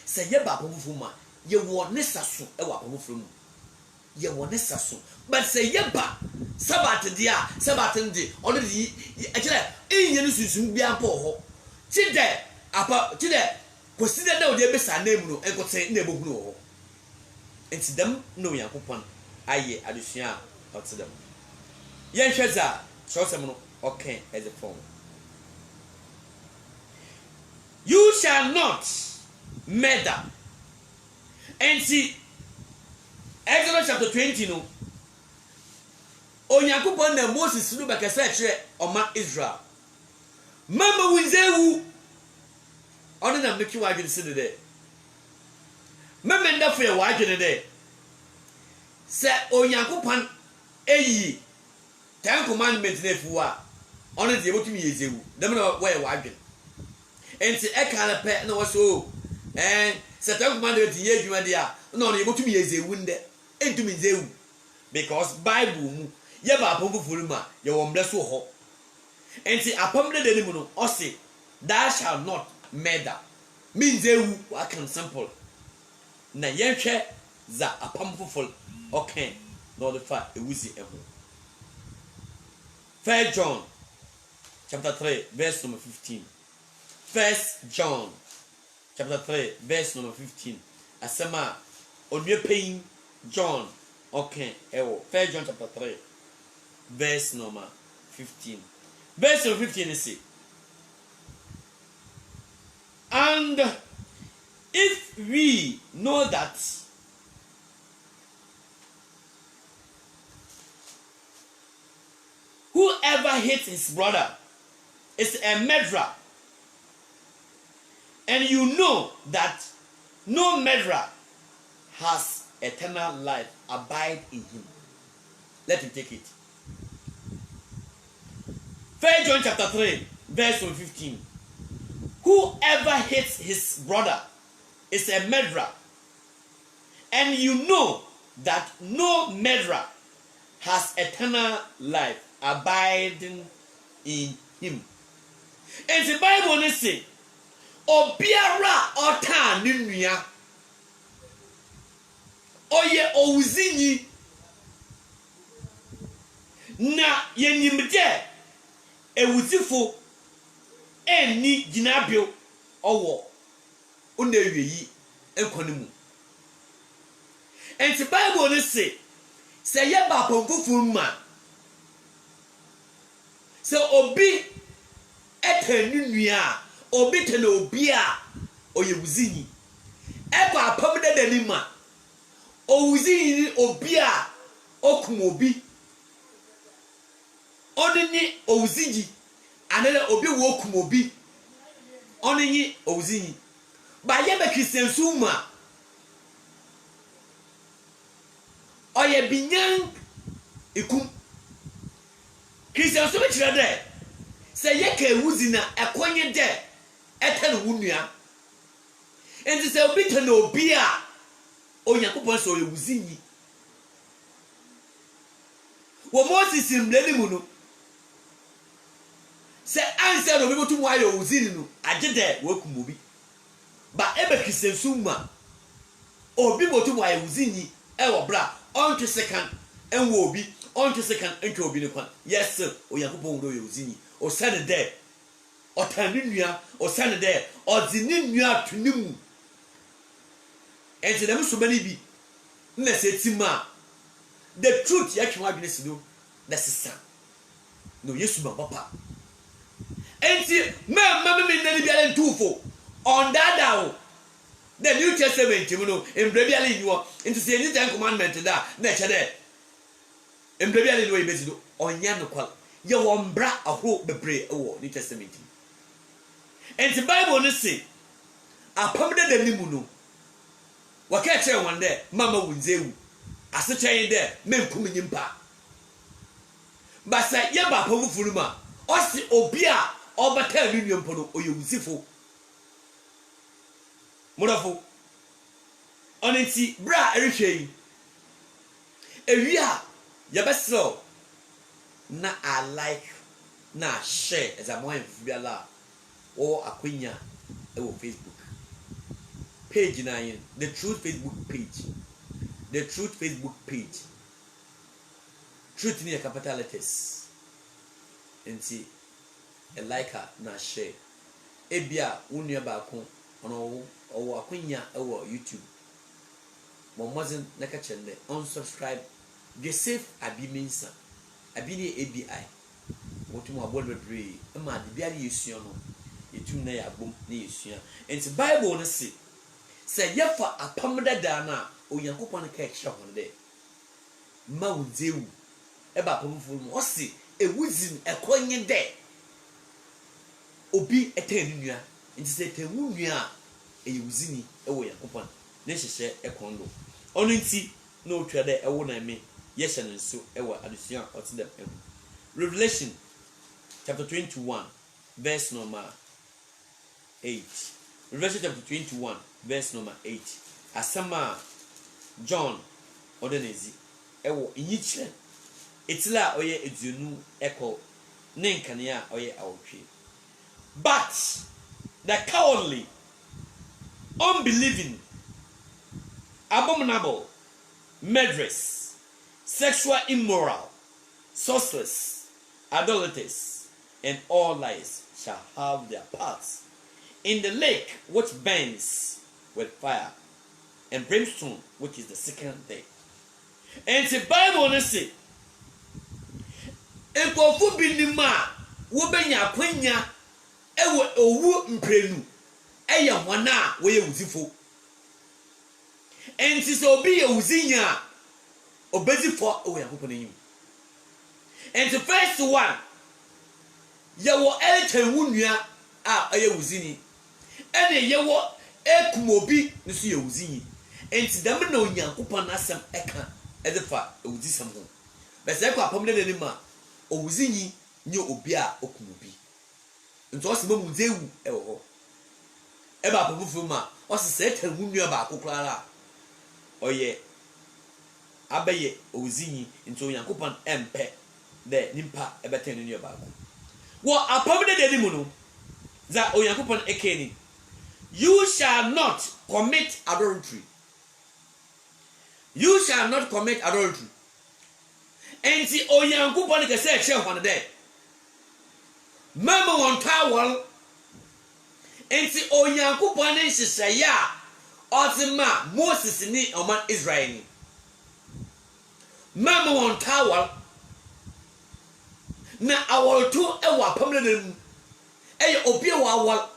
Say, Yeba Pumfuma, you want Nessasu, our Pumfum. You want Nessasu, but say, Yeba, Sabat dia, Sabatandi, already, actually, in Yenusu be a poor. Chide, apa, Chide, consider now the best name no, and could say neighborhood no. And to them, no young coupon, aye, addition out to them. Yan Shaza, Chosamano, okay, as a phone. You shall not murder. And see, Exodus chapter 20, no. Onyankopon na Moses no baka say kire oma Israel. Mama winzewu. Ono na meki wadwene se de. Mama ndafo ye wadwene de. Se Onyankopon eyi Ten Commandments na efu a ono de ebotumi yezewu. Dem na wo ye wadwene. Enti ekana pe na wo so se Ten Commandments ye adwuma de a na ono ebotumi yezewu nde. Entumi zewu because Bible mu Yeba apomfo fuluma ye wo mble so ho enti apomde de nimu no o se thou shall not murder means ewu wa kan simple na yenhwe za apomfo ful okay no the fa ewusi eho 1 John chapter 3 verse number 15. 1 John chapter 3 verse number 15 asema onwe pain John okay ewo 1 John chapter 3 verse number 15. Verse number 15 is it. And if we know that whoever hates his brother is a murderer, and you know that no murderer has eternal life abide in him. Let him take it. 1 John chapter 3 verse 15. Whoever hates his brother is a murderer, and you know that no murderer has eternal life abiding in him. And the Bible says, Obiara ota ninuya oye ouzinyi na yenimde ewuzifo enni ginabio owo ona ewi enkwane mu enti bible ne se ye ba pomfufuru ma se obi etanunua obi tena obi a oyewuzini eba apamde dani ma owuzini obi a okum obi onini owuziji anele obi wo okum obi onini owuzini ba ye be Christian suma oye binyan ikum Christian suma kire de se ye ka ewuzina ekonye de etele wunua enti se obi tena obi a Onyankopon so ewuzini wo Moses mleni mu no se anse no bibotu mu ayo ewuzini no agede wo kumobi ba ebe Christian suma obi botu mu ayo ewuzini e wo bra onto second enwo obi onto second enke obi ne kwan yes Onyankopon wo ewuzini o said there otanunua o said there odzinunua tunimu enti dem so many bi na se tima the truth ya twa adwene si no na sesa no Yesu ma papa enti me nani bi ale ntufo on dada the New Testament mu no embra bi ale niwo enti se any 10 commandment da na che de embra bi ale niwo yebezi do onya no kwal ye wo mbra ahoro bebre wo New Testament enti Bible no say apamde da ni mu no waka che won de mama wunzewu ase chen de menkum nyimpa basa ye ba pamufuru ma osi obi a obata nunyempo no oyewuzifo murafo onenti bra erihwei ewia ye besro na I like na share as a moyen biala o akwenya e wo Facebook page 9 the truth Facebook page truth in capital letters enti a like na share ebia unua ba ko ono owo akwenya e wo YouTube momozin na ka chende unsubscribe the safe abimensa abini ABI wotumo abol bebre ma de bia yesuo no etum na ya bom na yesua enti Bible no se yefa apamda da na Onyankopon ka ekira hon de ma wunzewu e ba pamfuru mo osi ewuzin ekonye de obi etanunua enti se tanunua eyewuzini e wo Onyankopon na hyehye ekondo ono nti na otwa de ewo na me yesha no nso e wo adusua otidem ehu Revelation chapter 21 verse number 8 Revelation chapter 21 verse number 8 asama John Odenezi ewo inyichire etila oye eduonu eko nenkania oye awotwe but the cowardly unbelieving abominable murderers sexual immoral sorcerers idolaters and all liars shall have their parts in the lake which burns with fire and brimstone, which is the second day. And the Bible says, "Enkofu binima wobenya kwenya ewo owu mprenu eya hwana we yewuzifo." And so obi yewuzinya obezifo o Yakobon enyim. And the first one yewo elten wunua a ayewuzini ene yewo ekumobi nso yewuzini enti dam na Onyankopon asem eka edefa ewuzisem ho bese kwa pamde de ma owuzini nye obi a okumobi nti osema munzewu ewo ho eba pamufu ma osese tan wunua ba akoklara oye abaye owuzini nti Onyankopon empe de nimpa ebeten nua ba ko wo apamde de mu no za Onyankopon ekeni you shall not commit adultery. You shall not commit adultery. And the Onyankopon ke say che hon de. Mama won tawol enti onyankopɔn ne nhyehyɛeɛ a ɔte ma Moses ni ɔman Israel ni mama wɔn tawal na awɔlto ɛwɔ apam na mu ɛyɛ obi a wɔawal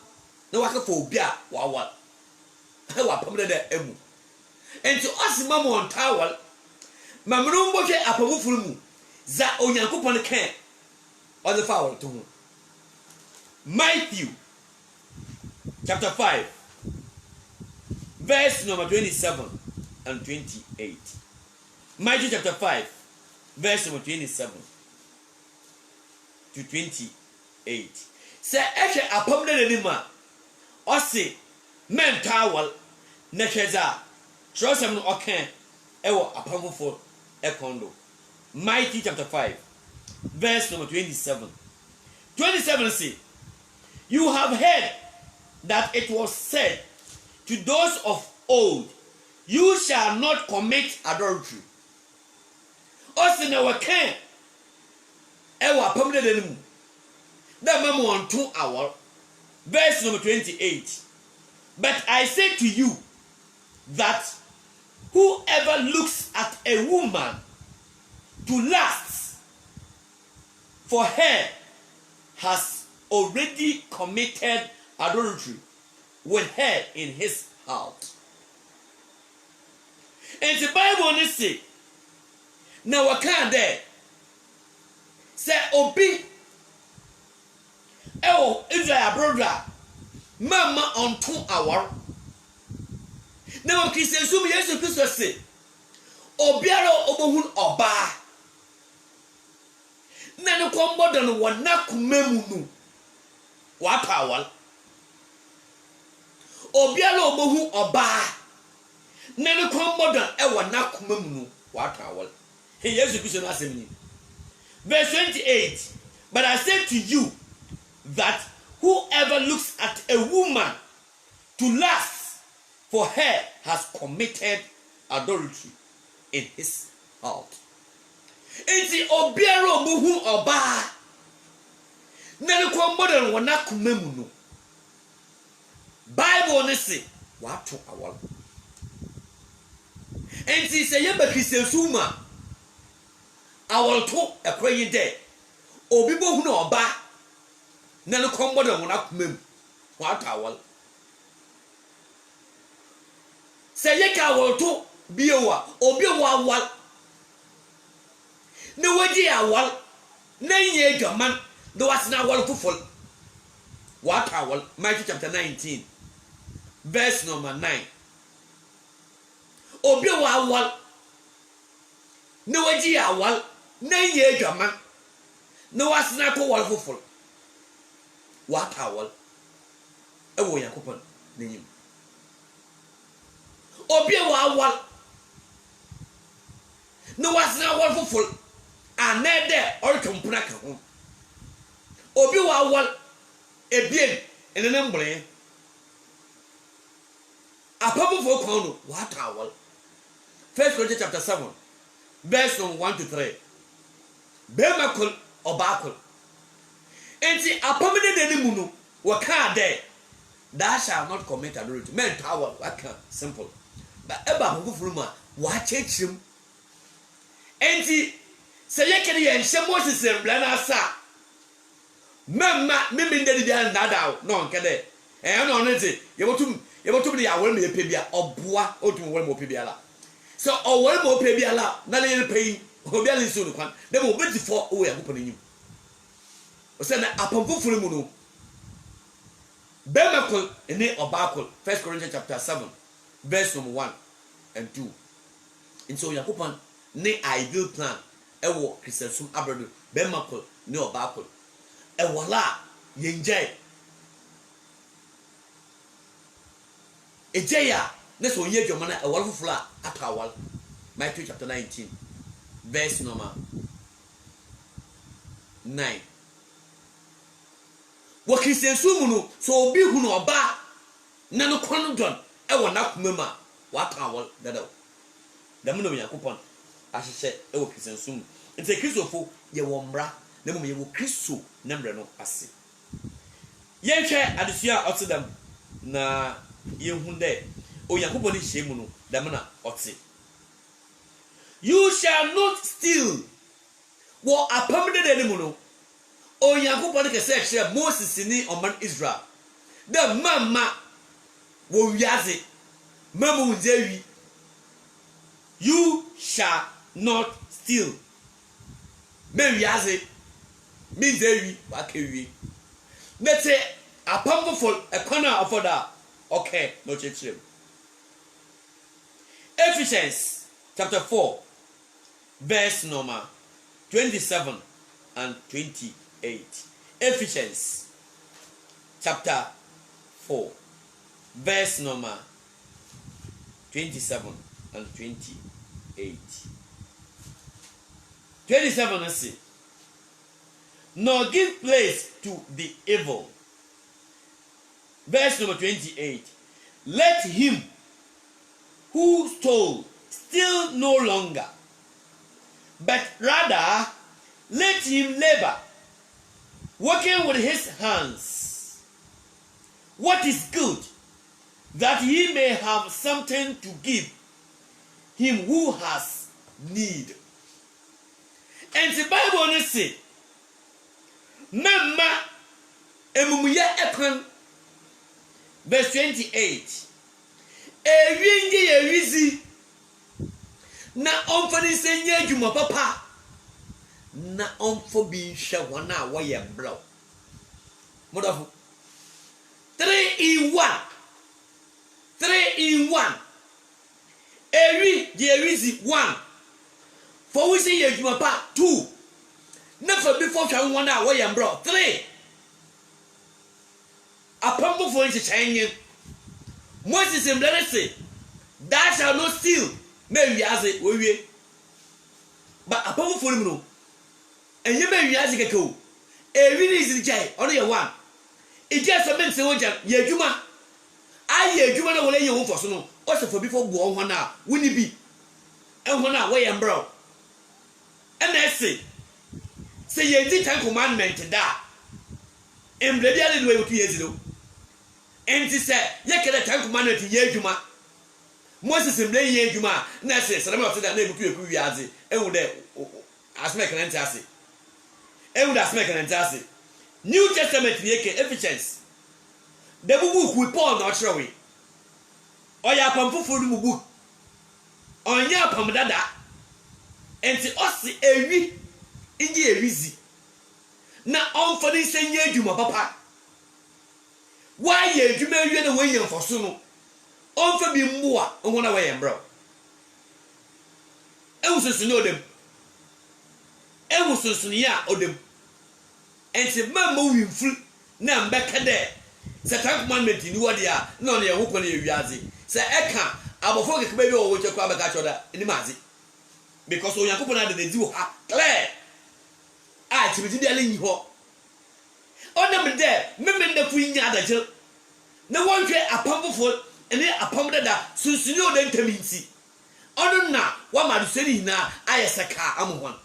na waka for obi a wɔawal ɛwɔ apam na emu enti ɔsi mama wɔn tawal mamro mbɔhwɛ apamufuru mu za onyankopɔn kan ɔde fa awɔlto ho Matthew chapter 5 verse number 27 and 28. Matthew chapter 5 verse number 27 to 28. Say ehwe apam na nani ma ɔse men tawal na hweza trosem no ɔkan ɛwɔ apamfo ɛkondo. Matthew chapter 5 verse number 27. 27 say, you have heard that it was said to those of old, you shall not commit adultery. Ɔse na wɔkan ɛwɔ apam na nani mu da mamu on 2 hour. Verse number 28. But I say to you that whoever looks at a woman to lust for her has already committed adultery with her in his heart. And the Bible say, now what can there say obi Israel brother mama on 2 hour. Now Christian sum Yesu Christo say obiara obohun oba na ne kombodo no wona kumemu nu wa power obiara obohun oba na ne kombodo e wona kumemu nu wa power. Hey Yesu Christo no asem verse 28. But I say to you that whoever looks at a woman to lust for her has committed adultery in his heart. Enti obiara obuhu oba na ne kwombodo wona kumemu no Bible ne say wato awal. Enti se ye ba Christiansuma awal to ekwayi de obi bohu na oba na ne kwombodo wona kumemu wato awal. Se ye ka awal to biewa obi wa awal na waji awal na nye gaman do wasna awal fuful what awal. Matthew chapter 19 verse number 9. Obi wa awal na waji awal na nye gaman na wasna ko wal fuful what awal ewo yakopon n'enyim. Obi wa awal na wasna awal fuful anede oritompuna ka ho. Obi wa awal ebien enene mbre apabufo kon no what awal. First Corinthians chapter 7 verse 1 to 3. Bemakul obakul enti apamene deni mu no waka de thou shall not commit adultery. Men tawal waka simple but eba hofufuru ma wa chechim enti se yekere ye nhye Moses embla na asa mamma mimi ndedi bia ndadaw no nkede no nti yebotum de yawol me pebia oboa otum wol mo pebia la so owol mo pebia la na le pay obia le so no kwan dem obedi fo o yakopon anyim o se na apamfofuru mu no bemakol ene obakol. First Corinthians chapter 7 verse number 1 and 2. And so yakopon ne ideal plan ewo Christiansum abrodo bemakol ne obakol ewola yenjai ejeya ne so ye dwomana ewol fufula atawal. Matthew chapter 19 verse number 9. Wo Christiansum no so obi hu no oba na no kwano don ewo na komama watawal dadaw dam no yakopon ahyehyɛ ewo Christiansum. Nti Christofo ye wo mbra na mum ye wo Christo na mbre no ase. Ye hwɛ adesua otedam na yehu de Onyankopon hye mu no dem na ote. You shall not steal. Wo apam de ne mu no Onyankopon ke se hye Moses ni oman Israel. The mama wo wiase mamu nzewi. You shall not steal. Me wiase me nzewi wa kewi. Mete apam for ekona afoda. Okay, no chechim. Ephesians chapter 4 verse number 27 and 28. Ephesians chapter 4 verse number 27 and 28. 27 say, nor give place to the evil. Verse number 28. Let him who stole steal no longer, but rather let him labor, working with his hands, what is good, that he may have something to give him who has need. And the Bible says, Mama emumuya ekran. Verse 28. Ewinge yewizi na omfani senye adwuma papa na omfo bi hwe wona wo ye blow. Modafo 3 in 1. 3 in 1. Ewi yewizi 1. For we say ye adwuma pa 2. Na for before hwe wona wo ye blow 3. Apambo for inchi chanyin. Moses emblere say, thou shall not steal. Me wiase we. But apambo for him no. Enye me wiase keke o. Ewi ni izini jai, ono ye 1. Ije so men se wonja ye adwuma. Aye adwuma na wole ye wo foso no. O se for before bo ho na woni bi. Enho na wo ye mbro. Na say ye di 10 commandment da. Emblere dia le we otu ye ziro. Enti se ye kele 10 commandment ye adwuma. Moses emblere ye adwuma na se salama of that na ebuku eku wiaze. Ehu de asme kanenti ase. Ehu de asme kanenti ase. New Testament ni eke Ephesians. The book we Paul not sure we. Oya pamfufuru mu book. Onya pam dada. Enti osi ewi inji ewizi. Na onfani senye adwuma papa. Why ye adwuma ewie na we yem foso no. Onfa bi mboa ohona we yem bro. Ewususu ni odem. Ewususu ni ya odem. Enti mamma winful na mbeka de. Se 10 commandment ni wode a na on ye wokọ na ewiaze. Se eka abofo kekebe bi owo chekwa beka choda ni mazi. Because Onyankopon na de wo ha clear. Ah, chibiti bi ale nyi ho. Onam de memenda fu nya adaje. Na wonhwe apamfofo ene apam dada sunsuni odan taminti. Ono na wa maduseni na ayeseka amohon.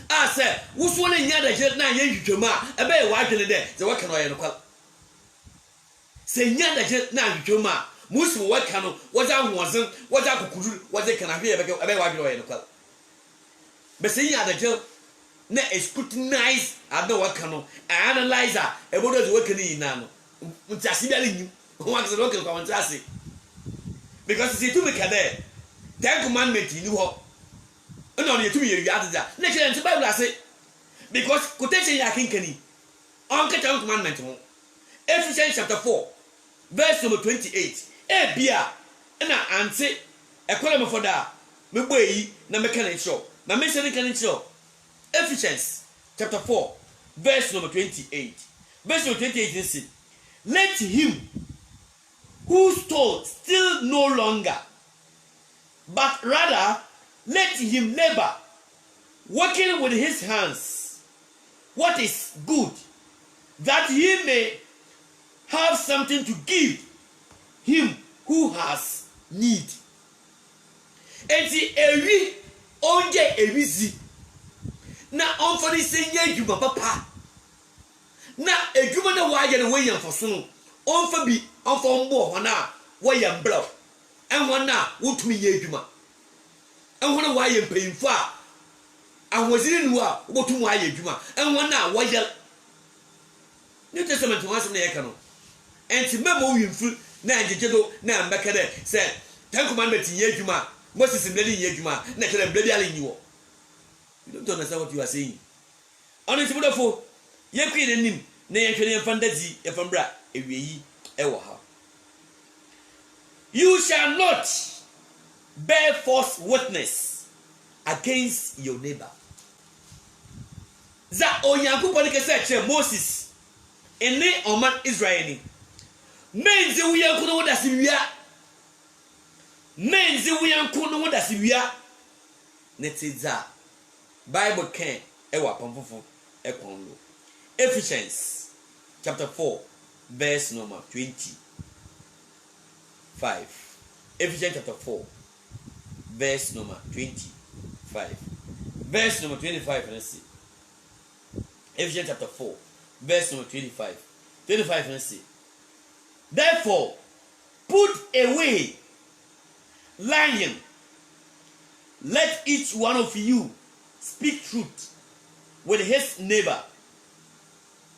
Ah say wuso na nya adaje na anya hwetwama ebe ye wadwene de ze waka no ye nokwa. Se nya adaje na hwetwama musu waka no waza hozen waza kokuru waza kana hwe ebe wadwene ye nokwa. Be se nya adaje na scrutinize ado waka no analyzer ebodo ze waka ni na no ntasi bia lenyu ho akse waka kwa ntasi because se tu me kade 10 commandment ni ho no ne tu me yeri adaja na kire nti Bible ase because quotation ya kinkani on ka 10 commandment ho Ephesians chapter 4 verse number 28 e bia na ante ekola me foda me boyi na me kana show na me se kana show Ephesians chapter 4 verse number 28. Verse number 28 says, let him who stole steal no longer, but rather let him labor, working with his hands, what is good, that he may have something to give him who has need. And the ewi onje ewizi. Na onfani senye adwuma papa na adwuma na waje na wayan foso no onfa bi ɔmfa mbɔ hɔn a wɔyɛ mbrɛw ɛhɔn a wotumi yɛ adwuma ɛhɔn a wɔayɛ mpanyinfo a ahoɔdzen nu a wɔbɛtum ayɛ adwuma ɛhɔn a wɔyɛ New Testament ho asɛm na yɛka no ɛnti mɛma owimfiri na ɛgyegye do na mbɛka dɛ sɛ Ten Commandments yɛ adwuma Moses mbrɛ yɛ adwuma na kyerɛ mbrɛ bi ala nyi wɔ. You don't understand what you are saying. Honestly, wonderful. Ye queen and him, nay, and fantasy, if Umbra, if we ever have. You shall not bear false witness against your neighbor. That Onyakuponika said, Moses, and nay, Oman Israeli. Men the we are kuno da sibia. Men the we are kuno da sibia. Netiza. Bible can ewa pamfofo ekwondo. Ephesians chapter 4 verse number 25. Ephesians chapter 4 verse number 25. Verse number 25, let's see. Ephesians chapter 4 verse number 25. 25, let's see. Therefore, put away lying. Let each one of you speak truth with his neighbor,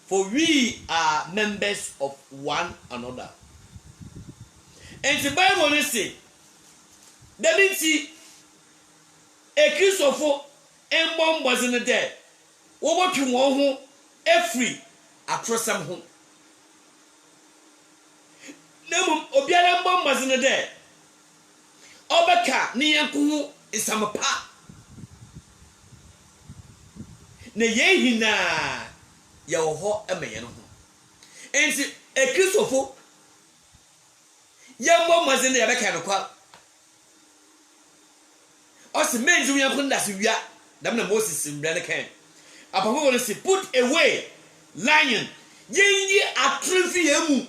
for we are members of one another. And the Bible says, that means a Christopher and bomb was in the dead. What you want home every across some home. No, Obiara bomb was in the dead. Obaka Niyanku is some pa. Ne yehina ya ho emeye no ho enti e Kristofo ya mo maze ne ya beka no kwa o se menju ya kunda se wia dam na Moses mbra ne kan apafo no se put away lying yenyi atrefi emu.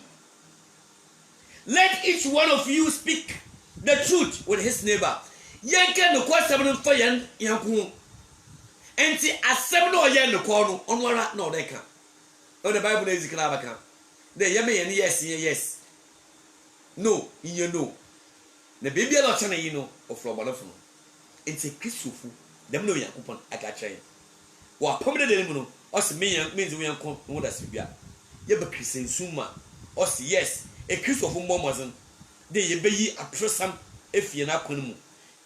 Let each one of you speak the truth with his neighbor. Yenke no kwa sabon fa yan yanku. Enti asem no ye no ko no onwara na odeka. O the Bible is kana baka. De ye me ye yes. No, you know. Na baby ala chana yi no ofro balofo no. Enti Kristofu dem no Yakobon aka kyen. Wa pamde de mu no, o se me yan menzi wo yanko no da sibia. Ye ba Christian suma. O se yes, e Kristofu momozin. De ye beyi atrosam efie na akonu mu.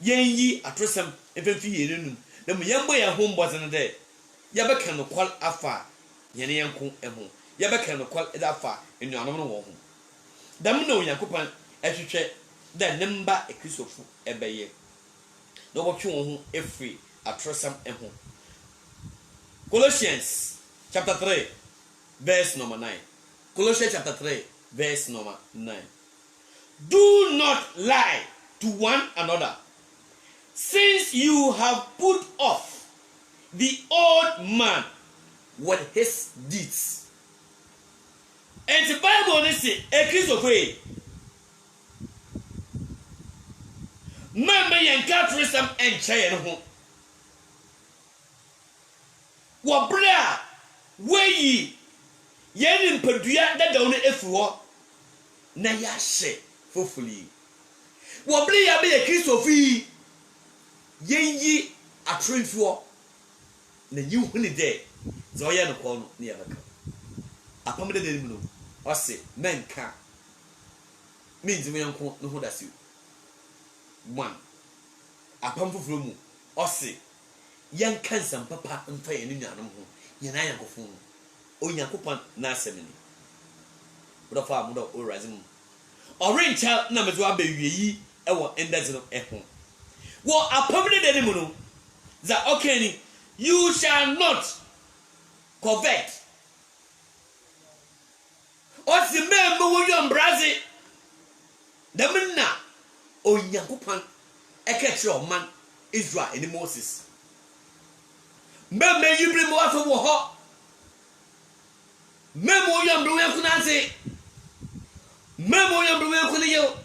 Yen yi atrosam efemfi ye nenu. Na mu yambo ya homeboys no de ya be kan no kwal afa yene yanko eho ya be kan no kwal eda afa enuanom no wo ho dam na Onyankopon ehwehwe da nemba ekristofu ebeye na wotwe wo ho efri atrosam eho. Colossians chapter 3 verse number 9. Colossians chapter 3 verse number 9. Do not lie to one another, since you have put off the old man with his deeds. And the Bible says, a Christopher, Mamma and Catrism and Chayan. What bra, where ye, yen in Padua that don't if war, Nayashe, fully. What bra be a Christopher? Yenyi atrenfuo na yi huni de zo ye no ko no ne ya baka apamde de mu no o se menka minzi mu yanko no ho dasiu one apam foforo mu o se yanka nsam papa mfa ye ne nuanom ho ye na yankofo no Onyankopon na asem ni bro fa mu do o razim orange na mezo abawie yi e wo endazino ehon. Well, a permanent animal that okay, you shall not covet. What's the man who you embrace? The man now, oh, Yankupan, a catcher of man, Israel, and Moses. Men, may you bring more for war? Men, more young blue Yakunase. Men, more young blue Yakunio.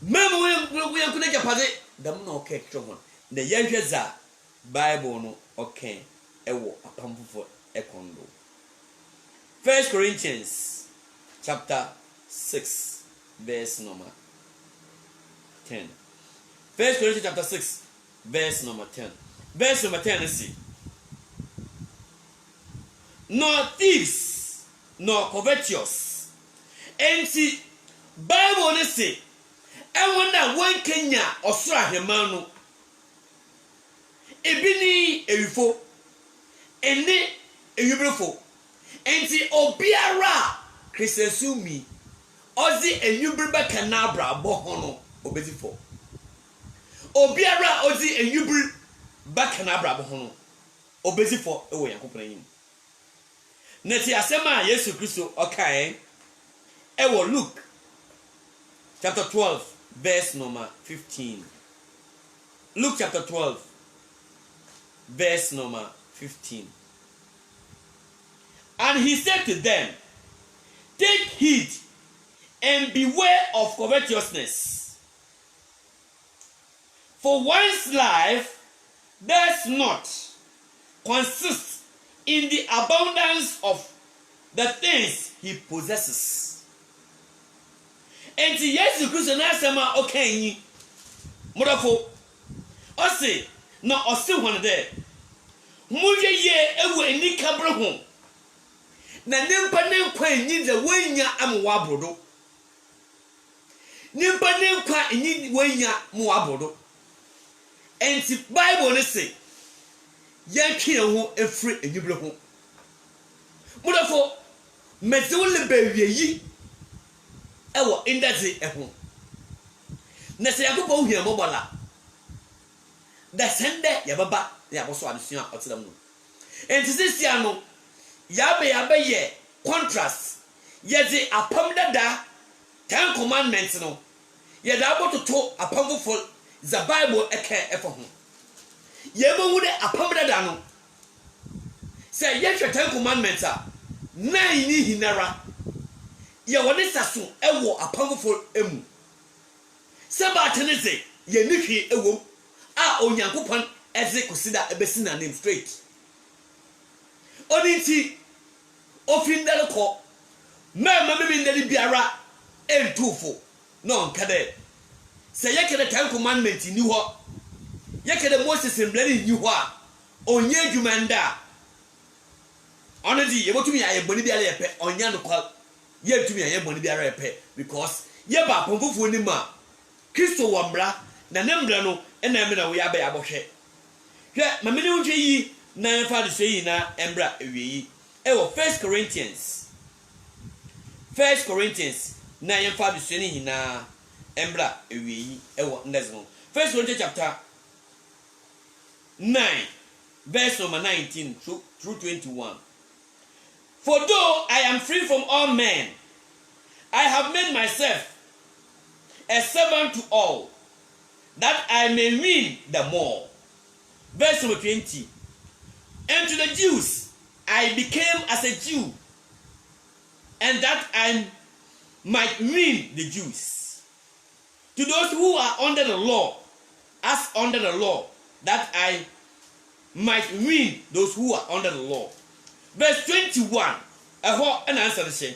Memo we yanku na japade dam na okay twon na yehweza Bible no okay ewo apamfofo ekondo. 1 Corinthians chapter 6 verse number 10. 1 Corinthians chapter 6 verse number 10. Verse number 10 is see. Nor thieves, nor covetous. And see, Bible is say, and when that one Kenya or Srahemano, ebini eyufo, ene eyubrefo, and see obiara Christensumi, ozi enyubreba kanabra bohono obezifo. Obiara ozi enyubri bakanabra bohono obezifo ewo Yankopon anyim. Neti asema Yesu Kristo okay ewo Luke chapter 12 verse number 15. Luke chapter 12 verse number 15. And he said to them, take heed and beware of covetousness, for one's life does not consist in the abundance of the things he possesses. And to Yesu Christ na sama okanyi modafo ose na ose hon de muje ye ewu ani kabre ho na nimpa ne nkwa anyi de wanya amwa abrodo nimpa ne nkwa anyi wanya mu abrodo. And the Bible say yanki ho efri enyubre ho modafo mezewle bewie ewo indase eho na se Yakobon hia mobola da sende yababa ya boso adesua otela mu entisia no yabe ye contrast ye apam dada 10 commandments no ye da abototo apamfo the Bible eke efo ho ye bo de apam dada no say ye 10 commandments a 9 ni hinara ye woni saso ewo apamfo emu sabat ne ze ye nihwe ewo a Onyankopon eze kosida ebesina name straight oniti ofindele ko mema bibi ndeli biara entufo no nkade se ye kede 10 commandment ni ho ye kede Moses emblani ni ho a onye adwumanda onodi ye botumi aye boni biara ye pe onya no kwa ye tumi aye boni biara ye pe because ye ba pomfofo ni ma Kristo wa mbra na ne mbra no na me na wo ya ba ya bohwe hwe mamene wo hwe yi na fa de hwe yi na mbra ewie yi ewo 1 Corinthians na ye fa de hwe ni hina mbra ewie yi ewo ndezmo 1 Corinthians chapter 9 verse number 19 through 21. For though I am free from all men, I have made myself a servant to all, that I may win the more. Verse number 20. And to the Jews I became as a Jew, and that I might win the Jews. To those who are under the law, as under the law, that I might win those who are under the law. Verse 21. An answer the same.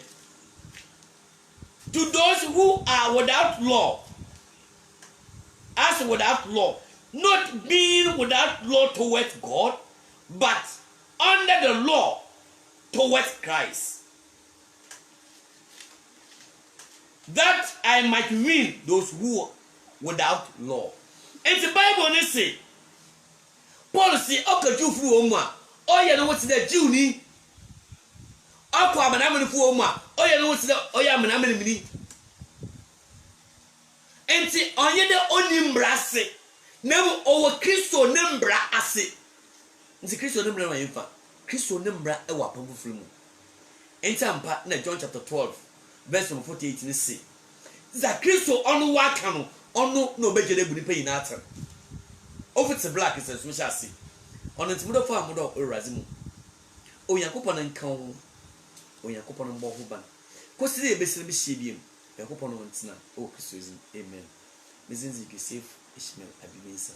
To those who are without law, as without law, not being without law towards God, but under the law towards Christ, that I might win those who are without law. And the Bible say, Paul say, "Okay, Jew fu oma, oh yeah, no what's the Jew ni? Akwa amanamani fu oma, oh yeah, no what's the oh yeah amanamani mini." Enti onye de onimbra se nemu owo Kristo nimbra ase nti Kristo nimbra wa yemfa Kristo nimbra e wa pamfufuru mu enti ampa na John chapter 12 verse 48 ni se za Kristo onu waka no onu na obegede bu ni pa yina atam ofite black is so sha se onu nti mudo fa mudo owurazi mu Onyankopon nkan ho Onyankopon mbo ho ban kosi de ebesire bi hie biem Yakopon wontina o Kristo zin amen. Mezinzi Yosef Ishmael Abimensa.